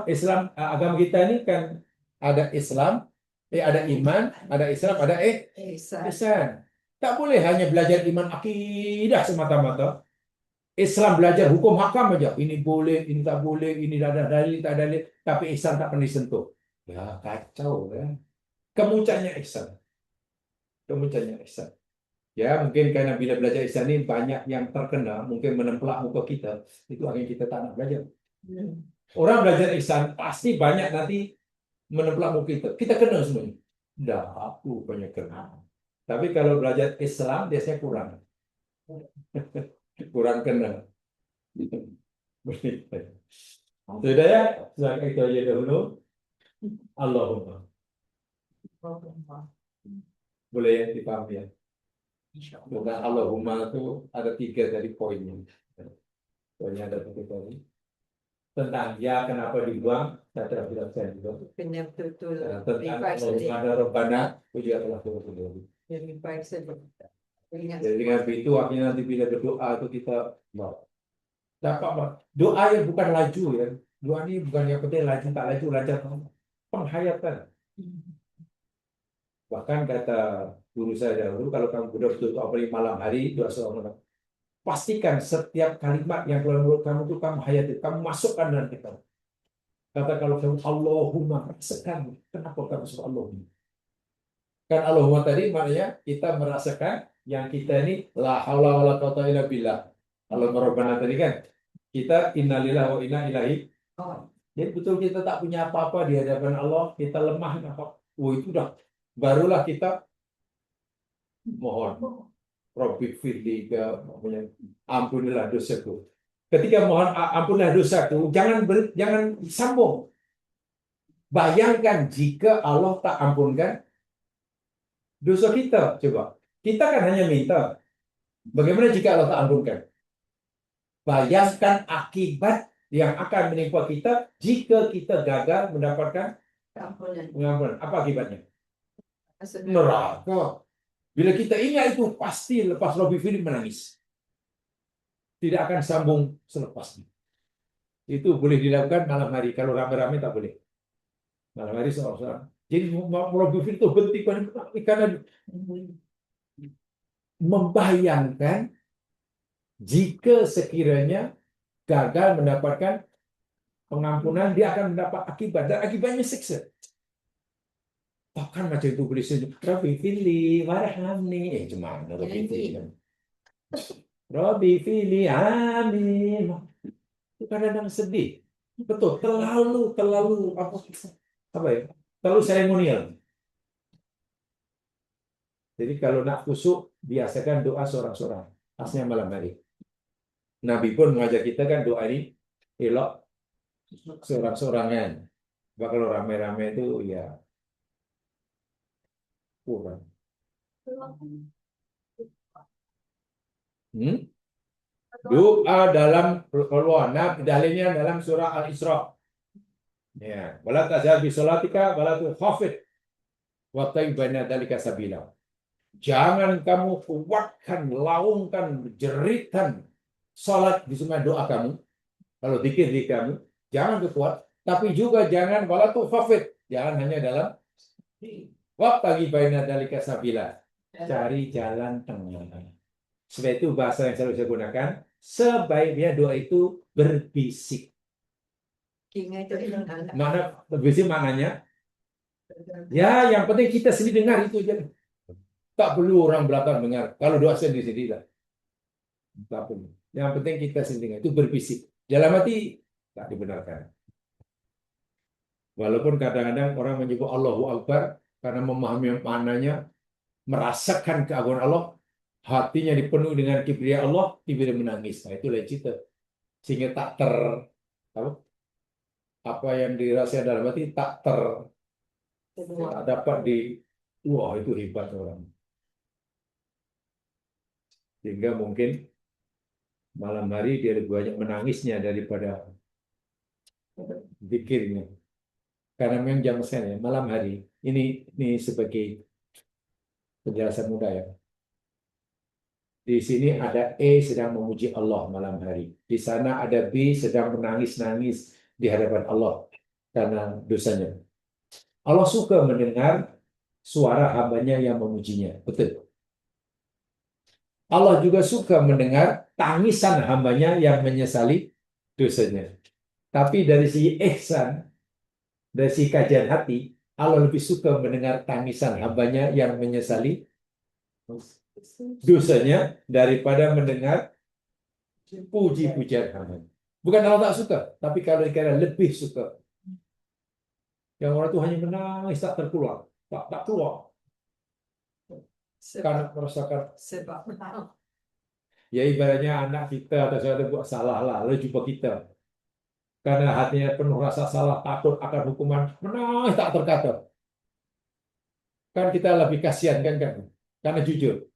Islam agama kita ini kan ada Islam, ada iman, ada Islam, ada Ihsan. ihsan. Tak boleh hanya belajar iman akidah semata-mata. Islam belajar hukum hakam aja. Ini boleh, ini tak boleh, ini ada dalil, tak ada dalil. Tapi ihsan tak pernah disentuh. Ya kacau kan. Kemuncaknya ihsan. Kemuncaknya ihsan. Ya mungkin karena bila belajar ihsan ini banyak yang terkena, mungkin menemplak muka kita. Itu akhirnya kita tak nak belajar. Orang belajar ihsan pasti banyak nanti menemplak muka kita. Kita kena semuanya. Dah aku banyak kena. Tapi kalau belajar Islam biasanya kurang. Kurang kena. Sudah ya? Sudah itu aja dahulu. Allahumma. Boleh ya dipahami ya? Bukan Allahumma itu ada 3 dari poinnya. Poinnya ada 3 tadi. Tentang ya kenapa dibuang, saya telah bilang saya juga. Kena betul-betul Tentang revise balik. Allahumma Rabbana, itu juga telah betul. Revise balik. Ingat. Jadi dengan itu akhirnya nanti bila berdoa itu kita dapat doa yang bukan laju ya. Doa ini bukan yang penting laju tak laju, lancar penghayatan. Bahkan kata guru saya dahulu, kalau kamu betul-betul apalagi malam hari doa malam, pastikan setiap kalimat yang keluar mulut kamu itu kamu hayati, kamu masukkan dalam kita. Kata kalau kamu Allahumma, rasakan kenapa kamu sebut Allahumma. Kan Allahumma tadi maknanya kita merasakan yang kita ini la haula wala quwata illa billah. Allahumma rabbana tadi kan kita innalillahi wa inna ilaihi. Jadi betul kita tak punya apa-apa di hadapan Allah, kita lemah apa. Itu dah barulah kita mohon Rabbi firli ampunilah dosaku. Ketika mohon ampunilah dosaku, jangan sambung. Bayangkan jika Allah tak ampunkan dosa kita. Coba. Kita kan hanya minta. Bagaimana jika Allah tak ampunkan? Bayangkan akibat yang akan menimpa kita jika kita gagal mendapatkan pengampunan. Apa akibatnya? Neraka. Bila kita ingat itu, pasti lepas Robbie Philip menangis. Tidak akan sambung selepasnya. Itu boleh dilakukan malam hari. Kalau rame-rame tak boleh. Malam hari seorang-seorang. Jadi Robbie Philip itu berhenti karena membayangkan jika sekiranya gagal mendapatkan pengampunan, dia akan mendapat akibat. Dan akibatnya siksa. Bahkan macam itu boleh sejuk. Rabbi fili warhamni. Cuma Rabbi fili. Rabbi fili amin. Itu kadang-kadang sedih. Betul, terlalu apa ya? Terlalu seremonial. Jadi kalau nak kusuk, biasakan doa seorang-seorang. Asnya malam hari. Nabi pun mengajar kita kan doa ini elok seorang-seorangan. Sebab kalau rame-rame itu ya kurang. Doa dalam keluarga, dalilnya dalam surah Al-Isra. Ya, wala tazal bi salatika wala tukhafid wa tayyibana dalika sabila. Jangan kamu kuatkan, laungkan, jeritan salat di semua doa kamu. Kalau zikir di kamu, jangan kuat, tapi juga jangan wala tukhafid. Jangan hanya dalam wa tayyibana dalika sabila. Cari jalan tengah. Sebab itu bahasa yang selalu saya gunakan, sebaiknya doa itu berbisik. Mana berbisik maknanya? Ya, yang penting kita sendiri dengar itu aja. Tak perlu orang belakang dengar. Kalau doa sendiri lah. Tak perlu. Yang penting kita sendiri dengar. Itu berbisik. Dalam hati tak dibenarkan. Walaupun kadang-kadang orang menyebut Allahu Akbar karena memahami maknanya, merasakan keagungan Allah, hatinya dipenuhi dengan kibriya Allah, tiba-tiba menangis. Nah, itu lain cerita. Sehingga tak apa yang dirasa dalam hati tak dapat wah itu hebat orang. Sehingga mungkin malam hari dia lebih banyak menangisnya daripada zikirnya. Karena memang jam saya malam hari. Ini sebagai penjelasan mudah ya. Di sini ada E sedang memuji Allah malam hari. Di sana ada B sedang menangis-nangis di hadapan Allah karena dosanya. Allah suka mendengar suara hambanya yang memujinya. Betul. Allah juga suka mendengar tangisan hambanya yang menyesali dosanya. Tapi dari segi ihsan, dari segi kajian hati, Allah lebih suka mendengar tangisan hambanya yang menyesali dosanya daripada mendengar puji-pujian hamba. Bukan Allah tak suka, tapi kalau dikira lebih suka. Yang orang itu hanya menangis tak terkeluar, tak keluar. Karena merasakan ya ibaratnya anak kita atau saudara buat salah lah, lalu jumpa kita. Karena hatinya penuh rasa salah, takut akan hukuman, menangis tak terkata. Kan kita lebih kasihan kan? Karena jujur.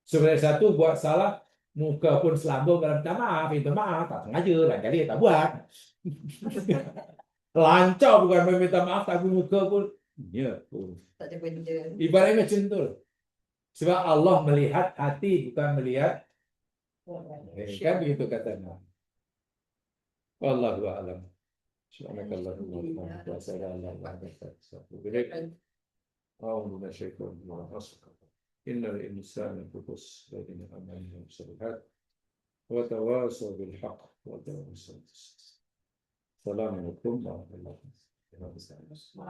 Sebenarnya satu buat salah, muka pun selambung dalam minta maaf, tak sengaja, dan jadi tak buat. Lancar bukan meminta maaf, tapi muka pun, ya. Ibaratnya macam tu. Sebab Allah melihat hati, bukan melihat. Kan begitu katanya. Wallahu a'lam. Subhanakallahumma wa bihamdika. أعوذ من الشيطان الرجيم إن الإنسان يخطئ لكن أمامه الصالحات وتواصوا بالحق وتواصوا بالصبر. السلام عليكم ورحمة الله وبركاته.